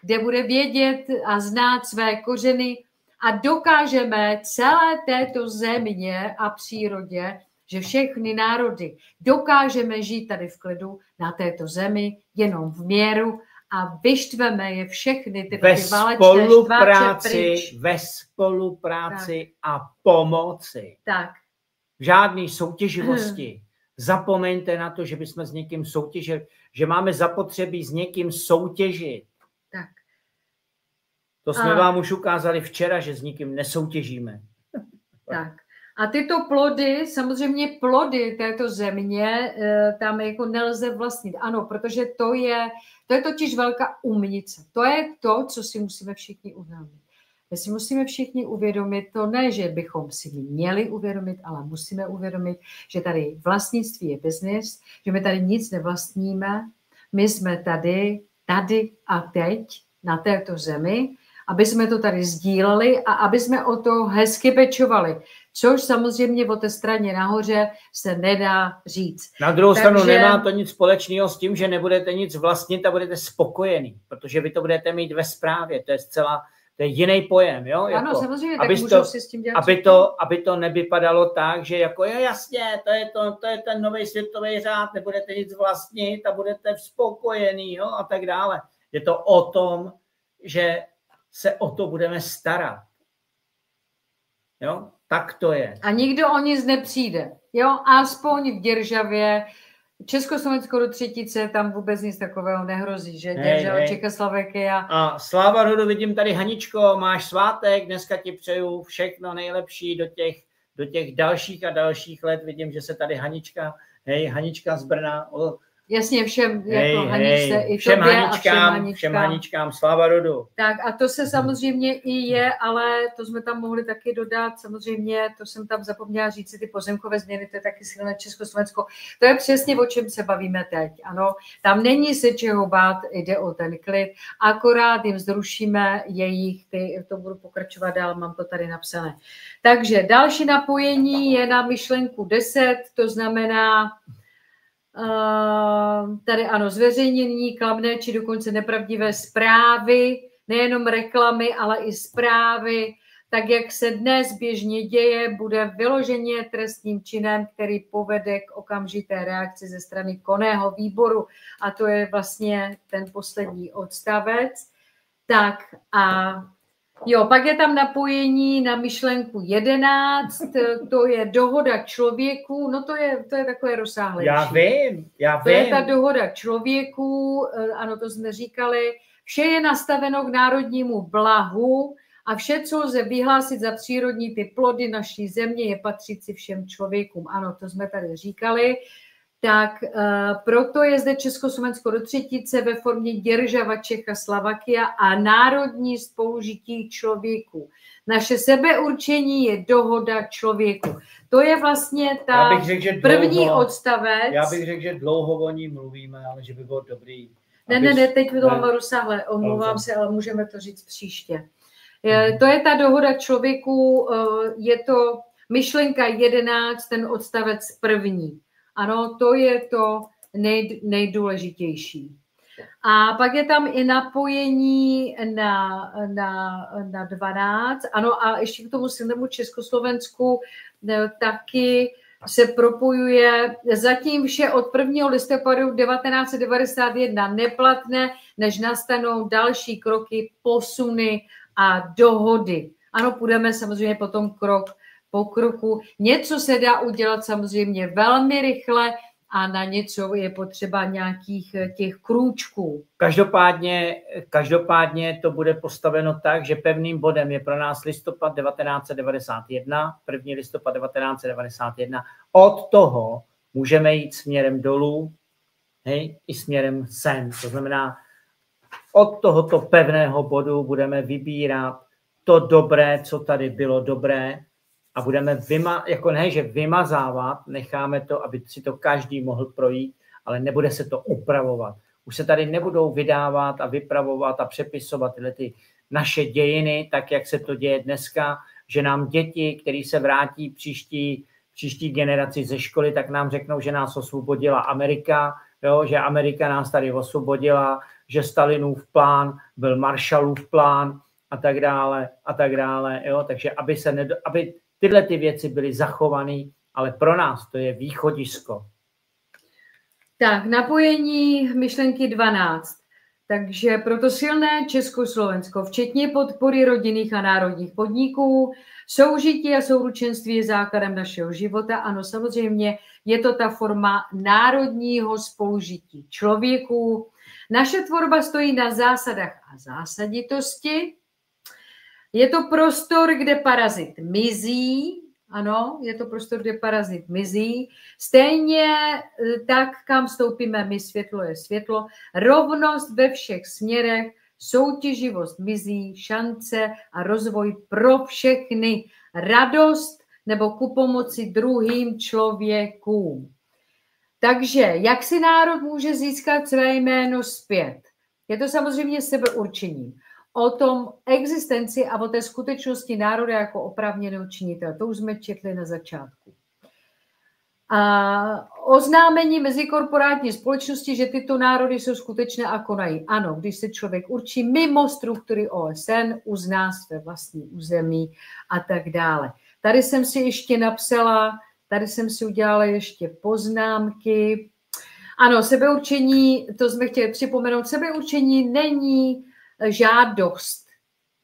kde bude vědět a znát své kořeny, a dokážeme celé této země a přírodě, že všechny národy dokážeme žít tady v klidu na této zemi jenom v míru a vyštveme je všechny ty válečné štváče pryč. Ve spolupráci tak. A pomoci. Tak. V žádné soutěživosti. Zapomeňte na to, že bychom s někým soutěžili, že máme zapotřebí s někým soutěžit. Tak. To jsme vám už ukázali včera, že s nikým nesoutěžíme. Tak. A tyto plody, samozřejmě plody této země, tam jako nelze vlastnit. Ano, protože to je totiž velká umnice. To je to, co si musíme všichni uvědomit. My si musíme všichni uvědomit, to ne, že bychom si měli uvědomit, ale musíme uvědomit, že tady vlastnictví je biznis, že my tady nic nevlastníme, my jsme tady a teď na této zemi, aby jsme to tady sdíleli a aby jsme o to hezky pečovali. Což samozřejmě o té straně nahoře se nedá říct. Na druhou stranu nemá to nic společného s tím, že nebudete nic vlastnit a budete spokojený, protože vy to budete mít ve správě. To je jiný pojem. Jo? Ano, jako, samozřejmě, tak můžu si s tím dělat. Aby to nevypadalo tak, že jako jasně, to je ten nový světový řád, nebudete nic vlastnit a budete spokojený, jo? A tak dále. Je to o tom, že se o to budeme starat. Jo? Tak to je. A nikdo o nic nepřijde. Jo, aspoň v Děržavě, Československo do třetice, tam vůbec nic takového nehrozí, že Děržava, Čechoslovakia. A sláva rodu, vidím tady Haničko, máš svátek, dneska ti přeju všechno nejlepší do těch dalších a dalších let. Vidím, že se tady Hanička z Brna. Jasně, všem, jako Haničce, i všem tobě Haničkám, a všem Haničkám, sláva rodu. Tak a to se samozřejmě i je, ale to jsme tam mohli taky dodat, samozřejmě, to jsem tam zapomněla říct, ty pozemkové změny, to je taky silné Československo. To je přesně, o čem se bavíme teď, ano. Tam není se čeho bát, jde o ten klid, akorát jim zrušíme jejich, to budu pokračovat dál, mám to tady napsané. Takže další napojení je na myšlenku 10, to znamená, tady ano, zveřejnění klamné či dokonce nepravdivé zprávy, nejenom reklamy, ale i zprávy, tak jak se dnes běžně děje, bude vyloženě trestným činem, který povede k okamžité reakci ze strany konného výboru. A to je vlastně ten poslední odstavec. Tak a jo, pak je tam napojení na myšlenku 11, to je dohoda člověku, no to je takové rozsáhlejší. Já vím. To je ta dohoda člověku, ano, to jsme říkali, vše je nastaveno k národnímu blahu a vše, co lze vyhlásit za přírodní ty plody naší země, je patřící všem člověkům. Ano, to jsme tady říkali. Tak proto je zde Československo do třetice ve formě Děržava, Čechoslovakia a národní spolužití člověku. Naše sebeurčení je dohoda člověku. To je vlastně ta první odstavec. Já bych řekl, že dlouho o ní mluvíme, ale že by bylo dobrý. Ne, teď to mám rozsáhle, omlouvám se, ale můžeme to říct příště. To je ta dohoda člověku, je to myšlenka 11, ten odstavec první. Ano, to je to nejdůležitější. A pak je tam i napojení na 12. Ano, a ještě k tomu silnému Československu taky se propojuje zatím vše od 1. listopadu 1991 neplatné, než nastanou další kroky, posuny a dohody. Ano, půjdeme samozřejmě potom krok po kroku. Něco se dá udělat samozřejmě velmi rychle a na něco je potřeba nějakých těch krůčků. Každopádně to bude postaveno tak, že pevným bodem je pro nás listopad 1991, 1. listopad 1991. Od toho můžeme jít směrem dolů, i směrem sem. To znamená, od tohoto pevného bodu budeme vybírat to dobré, co tady bylo dobré, a budeme vymazávat, necháme to, aby si to každý mohl projít, ale nebude se to upravovat. Už se tady nebudou vydávat a vypravovat a přepisovat tyhle ty naše dějiny, tak jak se to děje dneska, že nám děti, který se vrátí příští generaci ze školy, tak nám řeknou, že nás osvobodila Amerika, jo, že Amerika nás tady osvobodila, že Stalinův plán byl Marshallův plán a tak dále. Jo. Takže aby tyhle ty věci byly zachované, ale pro nás to je východisko. Tak, napojení myšlenky 12. Takže proto silné Československo, včetně podpory rodinných a národních podniků, soužití a souručenství je základem našeho života. Ano, samozřejmě je to ta forma národního spolužití člověků. Naše tvorba stojí na zásadách a zásaditosti. Je to prostor, kde parazit mizí. Ano, je to prostor, kde parazit mizí. Stejně tak, kam vstoupíme my, světlo je světlo. Rovnost ve všech směrech, soutěživost mizí, šance a rozvoj pro všechny. Radost nebo ku pomoci druhým člověkům. Takže, jak si národ může získat své jméno zpět? Je to samozřejmě sebeurčení. O tom existenci a o té skutečnosti národa jako oprávněného činitele. To už jsme četli na začátku. A oznámení mezikorporátní společnosti, že tyto národy jsou skutečné a konají. Ano, když se člověk určí mimo struktury OSN, uzná své vlastní území a tak dále. Tady jsem si ještě napsala, tady jsem si udělala ještě poznámky. Ano, sebeurčení, to jsme chtěli připomenout, sebeurčení není žádost.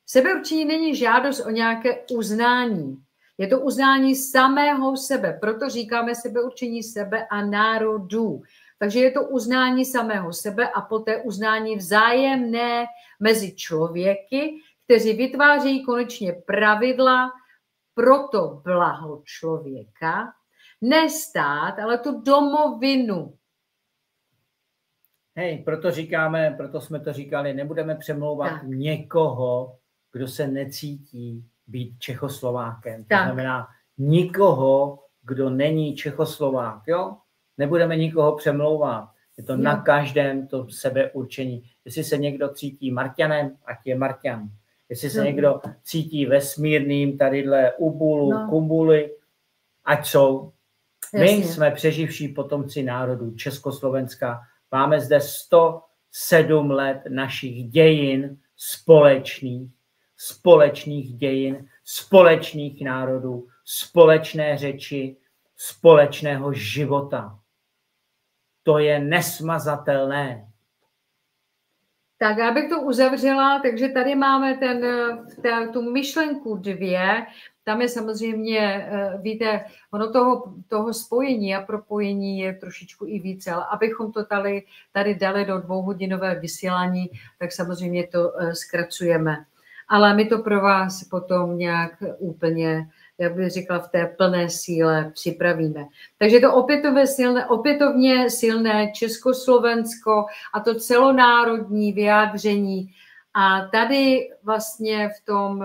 Sebeurčení není žádost o nějaké uznání. Je to uznání samého sebe, proto říkáme sebeurčení sebe a národů. Takže je to uznání samého sebe a poté uznání vzájemné mezi člověky, kteří vytvářejí konečně pravidla pro to blaho člověka, ne stát, ale tu domovinu. Hej, proto jsme to říkali, nebudeme přemlouvat někoho, kdo se necítí být Čechoslovákem. To znamená nikoho, kdo není Čechoslovák, jo? Nebudeme nikoho přemlouvat. Je to na každém to sebeurčení. Jestli se někdo cítí Marťanem, ať je Marťan. Jestli se někdo cítí vesmírným, tadyhle Ubulu, Kumbuli, ať jsou. My jsme přeživší potomci národů Československa. Máme zde 107 let našich dějin společných dějin, společných národů, společné řeči, společného života. To je nesmazatelné. Tak já bych to uzavřela, takže tady máme tu myšlenku 2, tam je samozřejmě, víte, ono toho spojení a propojení je trošičku i více, ale abychom to tady dali do 2hodinové vysílání, tak samozřejmě to zkracujeme. Ale my to pro vás potom nějak úplně, jak bych řekla, v té plné síle připravíme. Takže to opětovně silné Československo a to celonárodní vyjádření. A tady vlastně v tom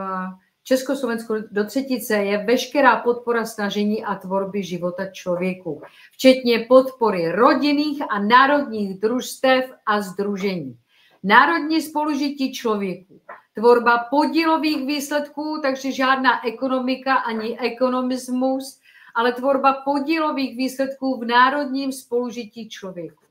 Československu do třetice je veškerá podpora snažení a tvorby života člověku, včetně podpory rodinných a národních družstev a sdružení. Národní spolužití člověku, tvorba podílových výsledků, takže žádná ekonomika ani ekonomismus, ale tvorba podílových výsledků v národním spolužití člověku.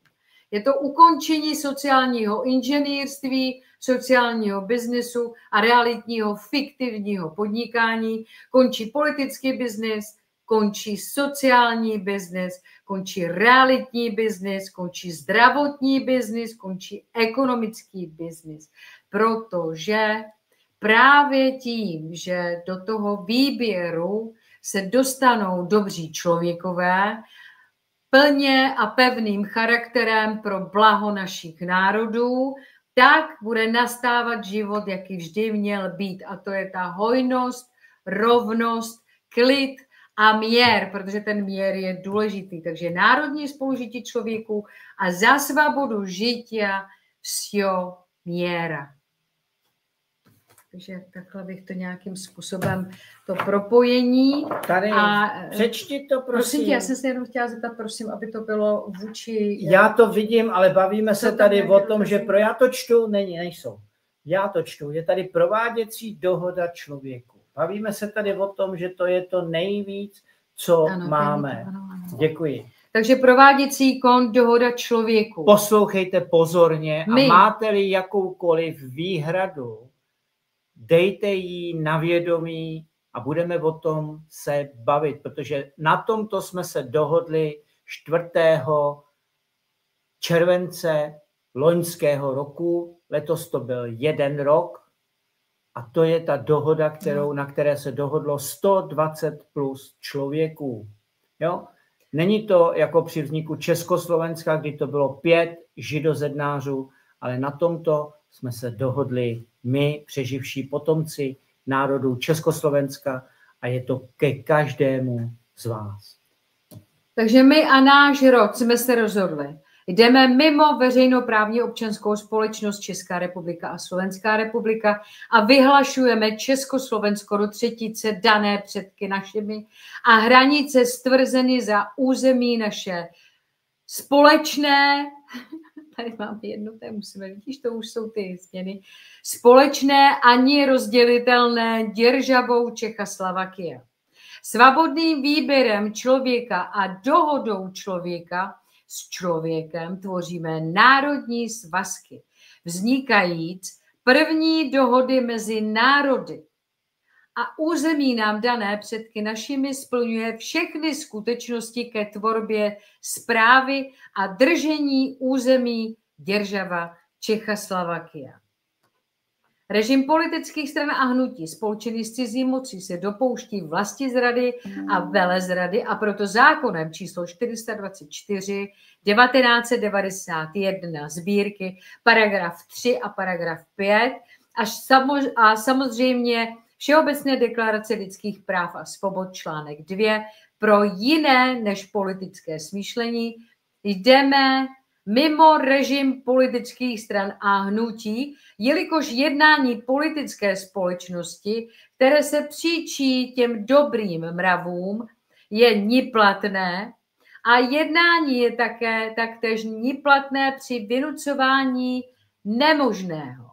Je to ukončení sociálního inženýrství, sociálního biznesu a realitního fiktivního podnikání. Končí politický biznes, končí sociální biznes, končí realitní biznes, končí zdravotní biznes, končí ekonomický biznes. Protože právě tím, že do toho výběru se dostanou dobří člověkové, plně a pevným charakterem pro blaho našich národů, tak bude nastávat život, jaký vždy měl být. A to je ta hojnost, rovnost, klid a mír, protože ten mír je důležitý. Takže národní spolužití člověku a za svobodu žitia všeho míra. Takže takhle bych to nějakým způsobem, to propojení. Tady, přečti to, prosím. Já jsem se jenom chtěla zeptat, prosím, aby to bylo vůči... Já to vidím, ale bavíme se tady o tom, že já to čtu, nejsou. Já to čtu, je tady prováděcí dohoda člověku. Bavíme se tady o tom, že to je to nejvíc, co máme. Ano. Děkuji. Takže prováděcí dohoda člověku. Poslouchejte pozorně a máte-li jakoukoliv výhradu, dejte ji na vědomí a budeme o tom se bavit, protože na tomto jsme se dohodli 4. července loňského roku, letos to byl 1 rok a to je ta dohoda, na které se dohodlo 120 plus člověků. Jo? Není to jako při vzniku Československa, kdy to bylo 5 židozednářů, ale na tomto jsme se dohodli my, přeživší potomci národů Československa a je to ke každému z vás. Takže my a náš rod jsme se rozhodli. Jdeme mimo veřejnoprávní občanskou společnost Česká republika a Slovenská republika a vyhlašujeme Československo do třetice dané předky našimi a hranice stvrzeny za území naše společné, tady máme jedno, tady musíme, vidíš, to už jsou ty změny, společné ani rozdělitelné državou Čechoslovakie. Svobodným výběrem člověka a dohodou člověka s člověkem tvoříme národní svazky, vznikajíc první dohody mezi národy. A území nám dané předky našimi splňuje všechny skutečnosti ke tvorbě správy a držení území država Čechoslovakia. Režim politických stran a hnutí spolčený s cizí mocí se dopouští vlastizrady a velezrady a proto zákonem číslo 424 1991 sbírky paragraf 3 a paragraf 5 a samozřejmě Všeobecné deklarace lidských práv a svobod článek 2 pro jiné než politické smýšlení jdeme mimo režim politických stran a hnutí, jelikož jednání politické společnosti, které se příčí těm dobrým mravům, je neplatné a jednání je taktéž neplatné při vynucování nemožného.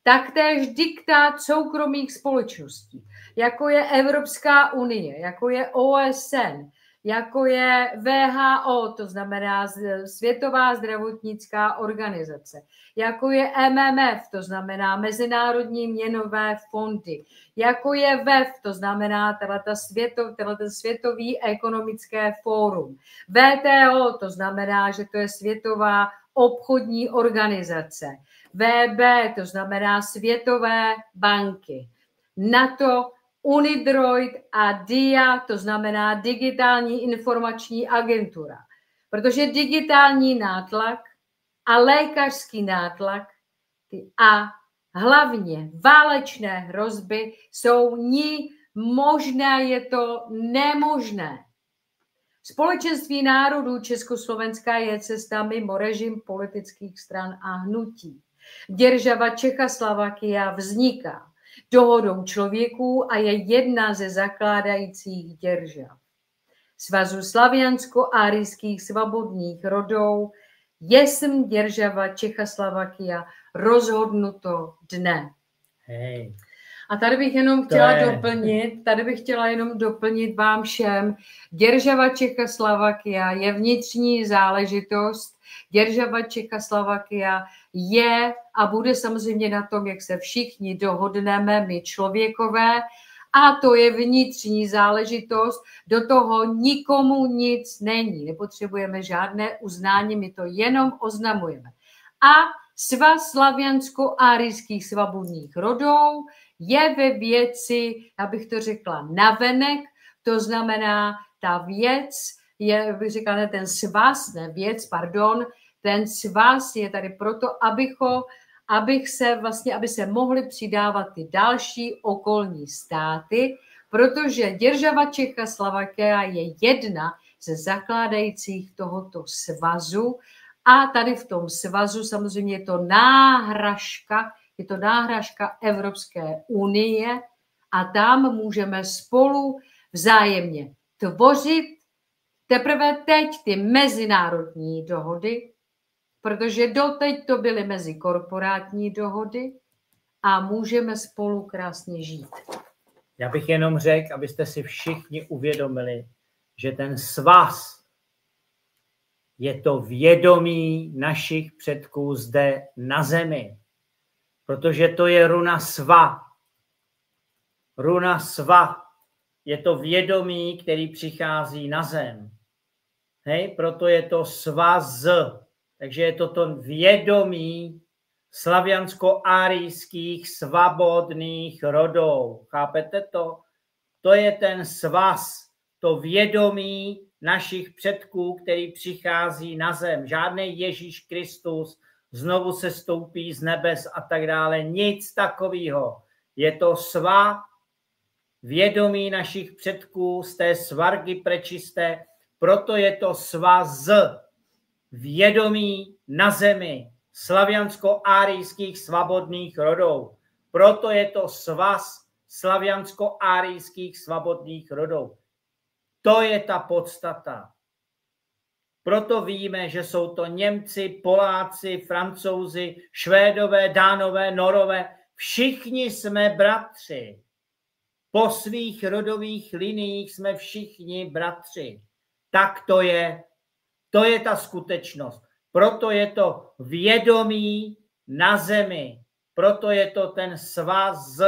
Taktéž diktát soukromých společností, jako je Evropská unie, jako je OSN, jako je WHO, to znamená Světová zdravotnická organizace, jako je MMF, to znamená Mezinárodní měnové fondy, jako je WEF, to znamená Světový ekonomické fórum, WTO, to znamená, že to je Světová obchodní organizace, VB, to znamená Světové banky, NATO, UNIDROID a DIA, to znamená Digitální informační agentura. Protože digitální nátlak a lékařský nátlak a hlavně válečné hrozby jsou možné, je to nemožné. Společenství národů Československá je cesta mimo režim politických stran a hnutí. Država Čechoslovakia vzniká dohodou člověků a je jedna ze zakládajících držav Svazu slaviansko-árijských svobodných rodov jesm država Čechoslovakia rozhodnuto dne. Hej. A tady bych chtěla jenom doplnit vám všem, država Čechoslovakia je vnitřní záležitost, država Čechoslovakia je a bude samozřejmě na tom, jak se všichni dohodneme, my člověkové, a to je vnitřní záležitost, do toho nikomu nic není, nepotřebujeme žádné uznání, my to jenom oznamujeme. A Svaz slaviansko-árijských svobodných rodov je ve věci, abych to řekla, navenek, to znamená, ta věc je, bych řekla, ne ten svaz, ne věc, pardon, ten svaz je tady proto, aby se mohly přidávat ty další okolní státy, protože država Čechoslovakia je jedna ze zakládajících tohoto svazu a tady v tom svazu samozřejmě je to náhražka Evropské unie a tam můžeme spolu vzájemně tvořit teprve teď ty mezinárodní dohody, protože doteď to byly mezikorporátní dohody a můžeme spolu krásně žít. Já bych jenom řekl, abyste si všichni uvědomili, že ten svaz je to vědomí našich předků zde na zemi. Protože to je runa sva. Runa sva je to vědomí, který přichází na zem. Hej, proto je to svaz. Takže je to vědomí slaviansko-árijských svobodných rodov. Chápete to? To je ten svaz, to vědomí našich předků, který přichází na zem. Žádný Ježíš Kristus znovu se stoupí z nebes a tak dále. Nic takového. Je to vědomí našich předků z té svargy prečisté. Proto je to svaz vědomí na zemi slaviansko-árijských svobodných rodov. Proto je to svaz slaviansko-árijských svobodných rodov. To je ta podstata. Proto víme, že jsou to Němci, Poláci, Francouzi, Švédové, Dánové, Norové. Všichni jsme bratři. Po svých rodových liniích jsme všichni bratři. Tak to je. To je ta skutečnost. Proto je to vědomí na zemi. Proto je to ten svaz.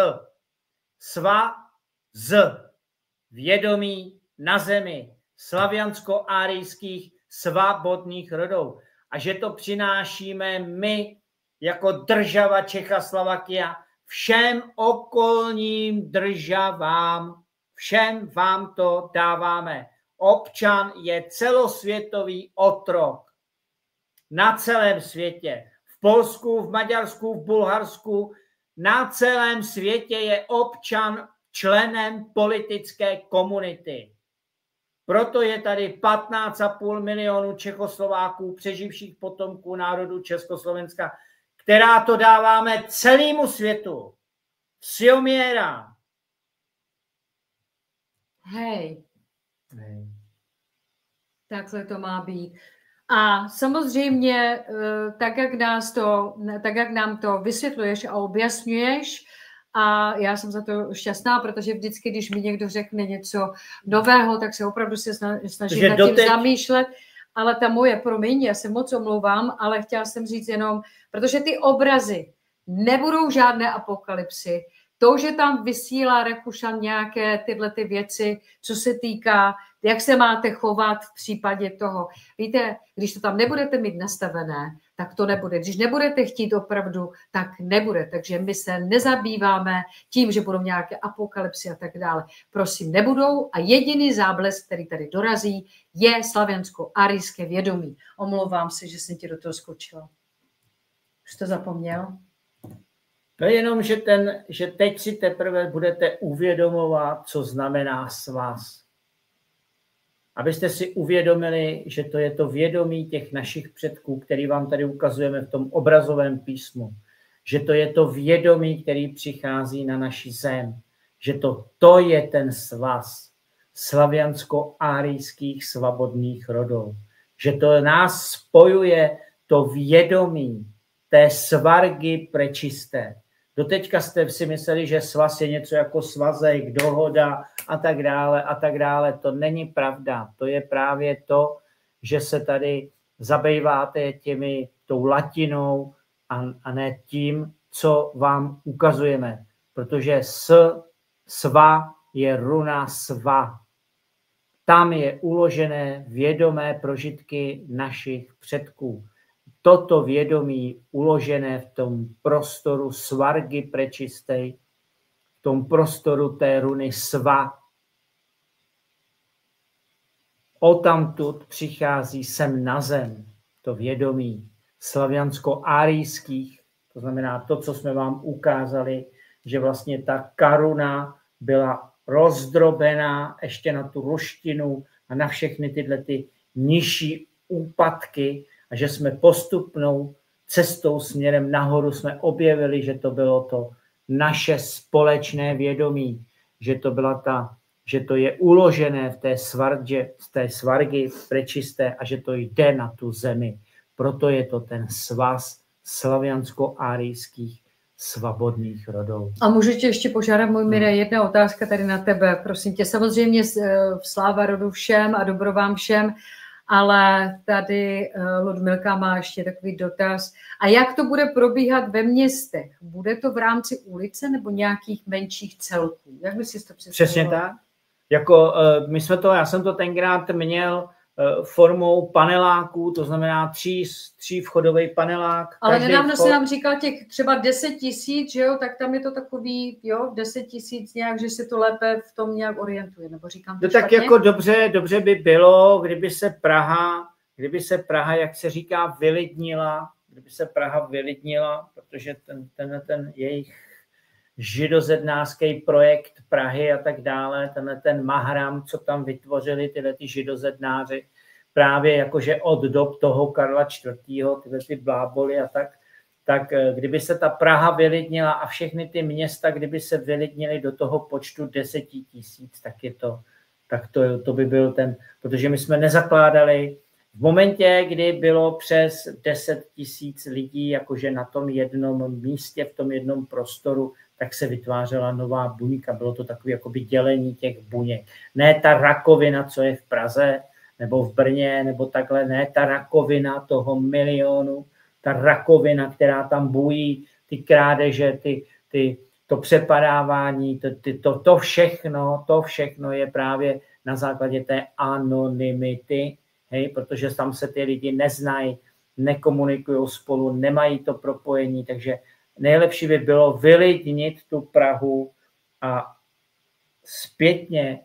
Vědomí na zemi slaviansko-árijských svobodných rodov. A že to přinášíme my jako država Čechoslovakia všem okolním državám. Všem vám to dáváme. Občan je celosvětový otrok. Na celém světě. V Polsku, v Maďarsku, v Bulharsku, na celém světě je občan členem politické komunity. Proto je tady 15,5 milionu Čechoslováků, přeživších potomků národu Československa, která to dáváme celému světu. Siomiera. Hej. Takhle to má být. A samozřejmě, tak jak nám to vysvětluješ a objasňuješ, a já jsem za to šťastná, protože vždycky, když mi někdo řekne něco nového, tak se opravdu se snažím nad tím zamýšlet. Ale ta moje, promiň, já se moc omlouvám, ale chtěla jsem říct jenom, protože ty obrazy nebudou žádné apokalypsy. To, že tam vysílá Rakušan nějaké tyhle ty věci, co se týká, jak se máte chovat v případě toho. Víte, když to tam nebudete mít nastavené, tak to nebude. Když nebudete chtít opravdu, tak nebude. Takže my se nezabýváme tím, že budou nějaké apokalypsy a tak dále. Prosím, nebudou. A jediný záblesk, který tady dorazí, je slavěnsko-arijské vědomí. Omlouvám se, že jsem ti do toho skočila. Už to zapomněl? To je jenom, že teď si teprve budete uvědomovat, co znamená svaz. Abyste si uvědomili, že to je to vědomí těch našich předků, který vám tady ukazujeme v tom obrazovém písmu. Že to je to vědomí, který přichází na naši zem. Že to je ten svaz slaviansko-árijských svobodných rodů. Že to nás spojuje to vědomí té svargy prečisté. Doteďka jste si mysleli, že svaz je něco jako svazek, dohoda a tak dále a tak dále. To není pravda. To je právě to, že se tady zabýváte tou latinou a ne tím, co vám ukazujeme. Protože sva je runa sva. Tam je uložené vědomé prožitky našich předků. Toto vědomí uložené v tom prostoru svargy prečistej, v tom prostoru té runy sva. Odtamtud přichází sem na zem to vědomí slaviansko-árijských, to znamená to, co jsme vám ukázali, že vlastně ta karuna byla rozdrobená ještě na tu ruštinu a na všechny tyhle ty nižší úpadky, a že jsme postupnou cestou směrem nahoru jsme objevili, že to bylo to naše společné vědomí, že to je uložené v té svargy prečisté a že to jde na tu zemi. Proto je to ten svaz slaviansko-árijských svobodných rodů. A můžu tě ještě požádat, můj Mire, jedna otázka tady na tebe. Prosím tě, samozřejmě sláva rodu všem a dobro vám všem, ale tady Ludmilka má ještě takový dotaz. A jak to bude probíhat ve městech? Bude to v rámci ulice nebo nějakých menších celků? Jak bys si to představil? Přesně tak. Já jsem to tenkrát měl formou paneláků, to znamená tří vchodový panelák. Ale nedávno si nám říkal těch třeba 10 000, že jo, tak tam je to takový, 10 000 nějak, že se to lépe v tom nějak orientuje, nebo říkám to tak jako dobře by bylo, kdyby se Praha, jak se říká, vylidnila, protože ten jejich židozednářský projekt Prahy a tak dále, ten mahram, co tam vytvořili tyhle ty židozednáři, právě jakože od dob toho Karla IV., tyhle ty bláboly a tak kdyby se ta Praha vylidnila a všechny ty města, kdyby se vylidnily do toho počtu 10 000, tak to by byl protože my jsme nezakládali v momentě, kdy bylo přes 10 000 lidí, jakože na tom jednom místě, v tom jednom prostoru, tak se vytvářela nová buňka. Bylo to takové jakoby dělení těch buněk. Ne ta rakovina, co je v Praze, nebo v Brně, nebo takhle, ne ta rakovina toho milionu, ta rakovina, která tam bují, ty krádeže, to přepadávání, to všechno je právě na základě té anonymity, hej, protože tam se ty lidi neznají, nekomunikují spolu, nemají to propojení, takže nejlepší by bylo vylidnit tu Prahu a zpětně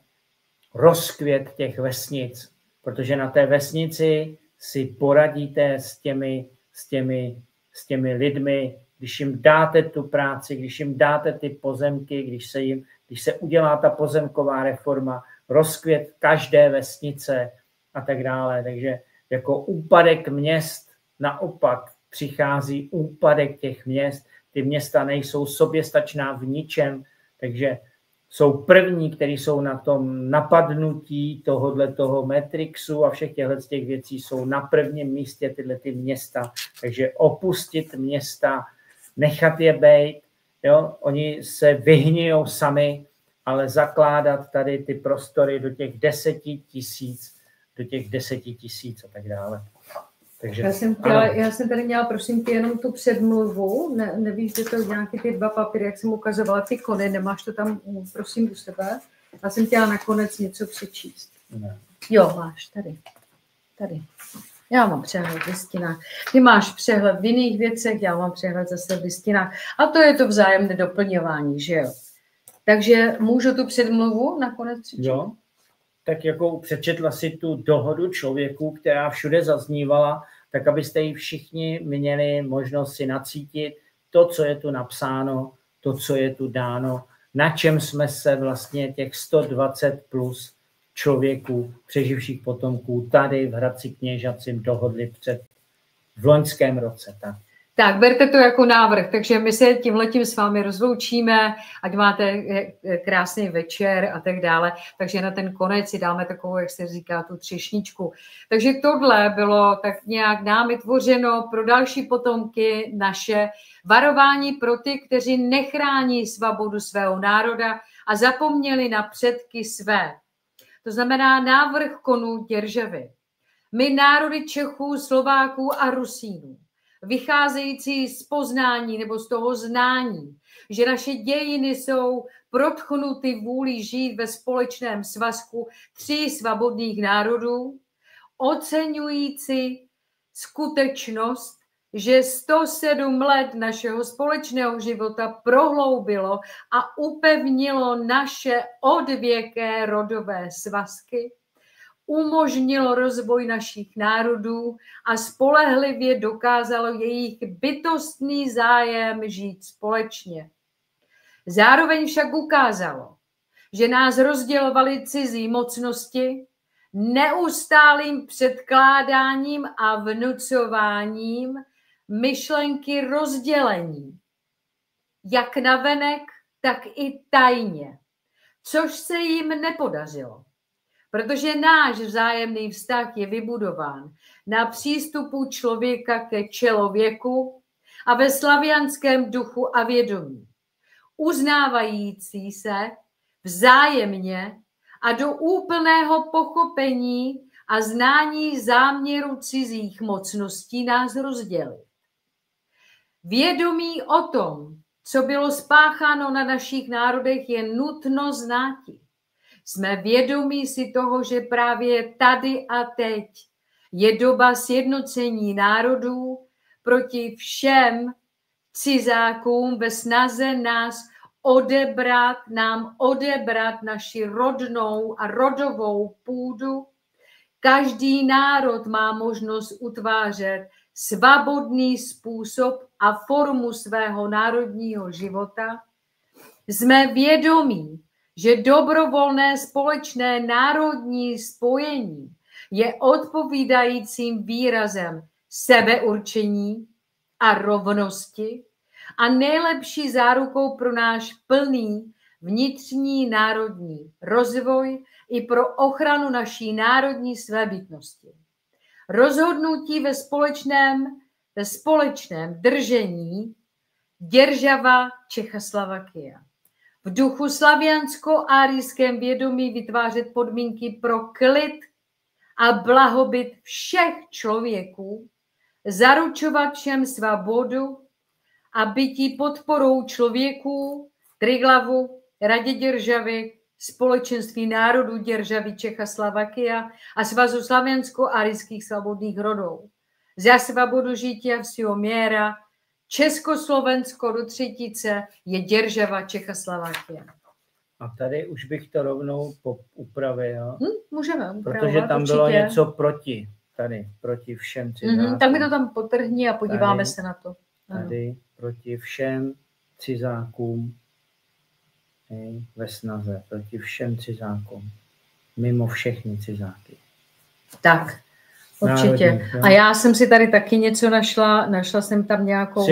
rozkvět těch vesnic, protože na té vesnici si poradíte s těmi lidmi, když jim dáte tu práci, když jim dáte ty pozemky, když se udělá ta pozemková reforma, rozkvět každé vesnice a tak dále. Takže jako úpadek měst naopak přichází úpadek těch měst. Ty města nejsou soběstačná v ničem, takže jsou první, kteří jsou na tom napadnutí toho Matrixu a všech těch věcí jsou na prvním místě tyhle ty města. Takže opustit města, nechat je bejt, jo? Oni se vyhnijou sami, ale zakládat tady ty prostory do těch 10 000 a tak dále. Takže, já jsem tady měla, prosím tě, jenom tu předmluvu. Nevíš, že to nějaké ty 2 papíry, jak jsem ukazovala, ty kony, nemáš to tam, prosím, u sebe? Já jsem chtěla nakonec něco přečíst. Ne. Jo, máš, tady. Já mám přehled v listinách. Ty máš přehled v jiných věcech, já mám přehled zase v listinách. A to je to vzájemné doplňování, že jo? Takže můžu tu předmluvu nakonec přečíst? Jo. Tak jako přečetla si tu dohodu člověků, která všude zaznívala, tak abyste ji všichni měli možnost si nacítit to, co je tu napsáno, to, co je tu dáno, na čem jsme se vlastně těch 120 plus člověků, přeživších potomků, tady v Hradci Kněžacím dohodli v loňském roce. Tak, berte to jako návrh, takže my se tímhletím s vámi rozloučíme, ať máte krásný večer a tak dále, takže na ten konec si dáme takovou, jak se říká, tu třešničku. Takže tohle bylo tak nějak námi tvořeno pro další potomky naše varování pro ty, kteří nechrání svobodu svého národa a zapomněli na předky své. To znamená návrh konů Děržavy. My národy Čechů, Slováků a Rusínů, vycházející z poznání nebo z toho znání, že naše dějiny jsou protchnuty vůlí žít ve společném svazku 3 svobodných národů, oceňující skutečnost, že 107 let našeho společného života prohloubilo a upevnilo naše odvěké rodové svazky, umožnilo rozvoj našich národů a spolehlivě dokázalo jejich bytostný zájem žít společně. Zároveň však ukázalo, že nás rozdělovaly cizí mocnosti neustálým předkládáním a vnucováním myšlenky rozdělení, jak navenek, tak i tajně, což se jim nepodařilo. Protože náš vzájemný vztah je vybudován na přístupu člověka ke člověku a ve slavianském duchu a vědomí, uznávající se vzájemně a do úplného pochopení a znání záměru cizích mocností nás rozdělit. Vědomí o tom, co bylo spácháno na našich národech, je nutno znáti. Jsme vědomí si toho, že právě tady a teď je doba sjednocení národů proti všem cizákům ve snaze nás odebrat naši rodnou a rodovou půdu. Každý národ má možnost utvářet svobodný způsob a formu svého národního života. Jsme vědomí, že dobrovolné společné národní spojení je odpovídajícím výrazem sebeurčení a rovnosti a nejlepší zárukou pro náš plný vnitřní národní rozvoj i pro ochranu naší národní svébytnosti. Rozhodnutí ve společném držení Děržava Čechoslovakia. V duchu slaviansko-árijském vědomí vytvářet podmínky pro klid a blahobyt všech člověků, zaručovat všem svobodu a bytí podporou člověků, Triglavu, Radě Děržavy, Společenství národů Děržavy Čechoslovakia a Svazu slaviansko-árijských svobodných rodů. za svobodu žitia všeho miera, Československo do třetice je Děržava, Čechoslovakia. A tady už bych to rovnou upravil. Můžeme upravovat, protože tam určitě. bylo něco proti. Tady, proti všem cizákům. Tak mi to tam potrhni a podíváme tady, se na to. Tady, proti všem cizákům. Ve snaze, proti všem cizákům. Mimo všechny cizáky. Tak, určitě. Národní, a já jsem si tady taky něco našla. Našla jsem tam nějakou...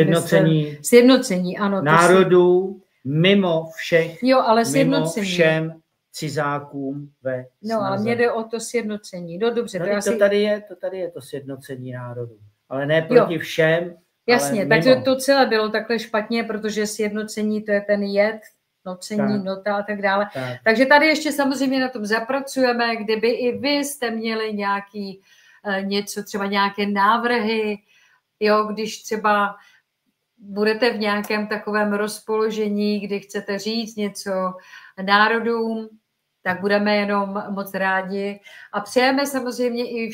Sjednocení, ano. Národů mimo všech, jo, ale mimo všem cizákům ve snaze. No, ale mě jde o to sjednocení. No dobře. To tady je to sjednocení národů. Ale ne proti všem. Jasně, takže to celé bylo takhle špatně, protože sjednocení to je ten jed, nocení, nota a tak dále. Tak. Takže tady ještě samozřejmě na tom zapracujeme, kdyby i vy jste měli nějaký něco, třeba nějaké návrhy, jo, když třeba budete v nějakém takovém rozpoložení, kdy chcete říct něco národům, tak budeme jenom moc rádi. A přejeme samozřejmě i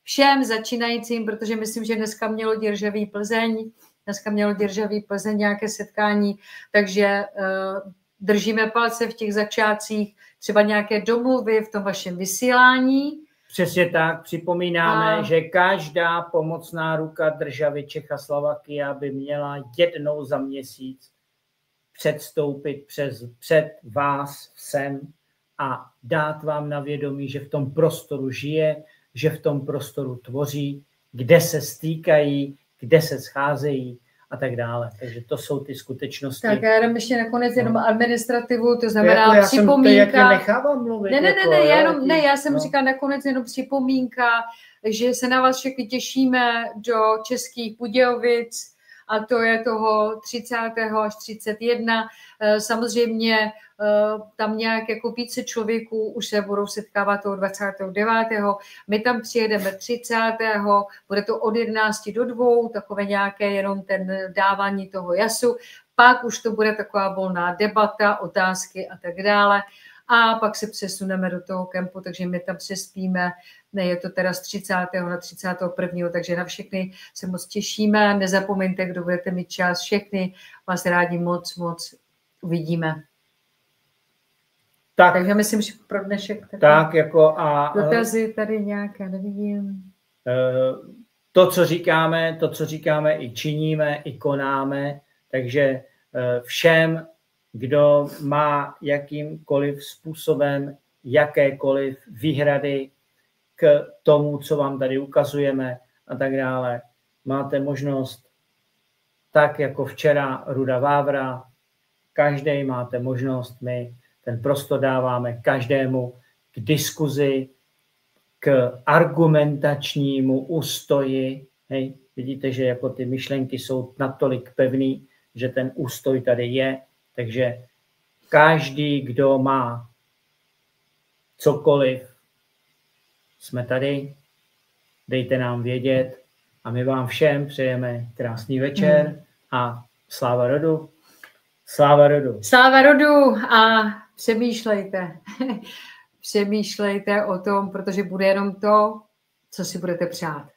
všem začínajícím, protože myslím, že dneska mělo Děržavý Plzeň nějaké setkání, takže držíme palce v těch začátcích, třeba nějaké domluvy v tom vašem vysílání. Přesně tak, připomínáme, že každá pomocná ruka državy Čechoslovakia by měla jednou za měsíc předstoupit před vás sem a dát vám na vědomí, že v tom prostoru žije, že v tom prostoru tvoří, kde se stýkají, kde se scházejí a tak dále. Takže to jsou ty skutečnosti. Tak já jenom ještě nakonec jenom administrativu, to znamená připomínka. Já nechávám mluvit. Já jsem říkala nakonec jenom připomínka, že se na vás všechny těšíme do Českých Budějovic, a to je toho 30. až 31. Samozřejmě tam nějak jako více člověků už se budou setkávat toho 29. My tam přijedeme 30. Bude to od 11 do 2, takové nějaké jenom ten dávání toho jasu. Pak už to bude taková volná debata, otázky a tak dále. A pak se přesuneme do toho kempu, takže my tam přespíme. Je to teda z 30. na 31. Takže na všechny se moc těšíme. Nezapomeňte, kdo budete mít čas. Všechny vás rádi moc uvidíme. Tak, takže myslím, že pro dnešek tak jako a dotazy tady nějaké nevidím. To, co říkáme, i činíme, i konáme. Takže všem, kdo má jakýmkoliv způsobem jakékoliv výhrady k tomu, co vám tady ukazujeme a tak dále, máte možnost, tak jako včera Ruda Vávra, každý máte možnost, my ten prostor dáváme každému k diskuzi, k argumentačnímu ústoji. Hej, vidíte, že jako ty myšlenky jsou natolik pevný, že ten ústoj tady je, takže každý, kdo má cokoliv, jsme tady, dejte nám vědět a my vám všem přejeme krásný večer a sláva rodu. Sláva rodu. Sláva rodu a přemýšlejte. Přemýšlejte o tom, protože bude jenom to, co si budete přát.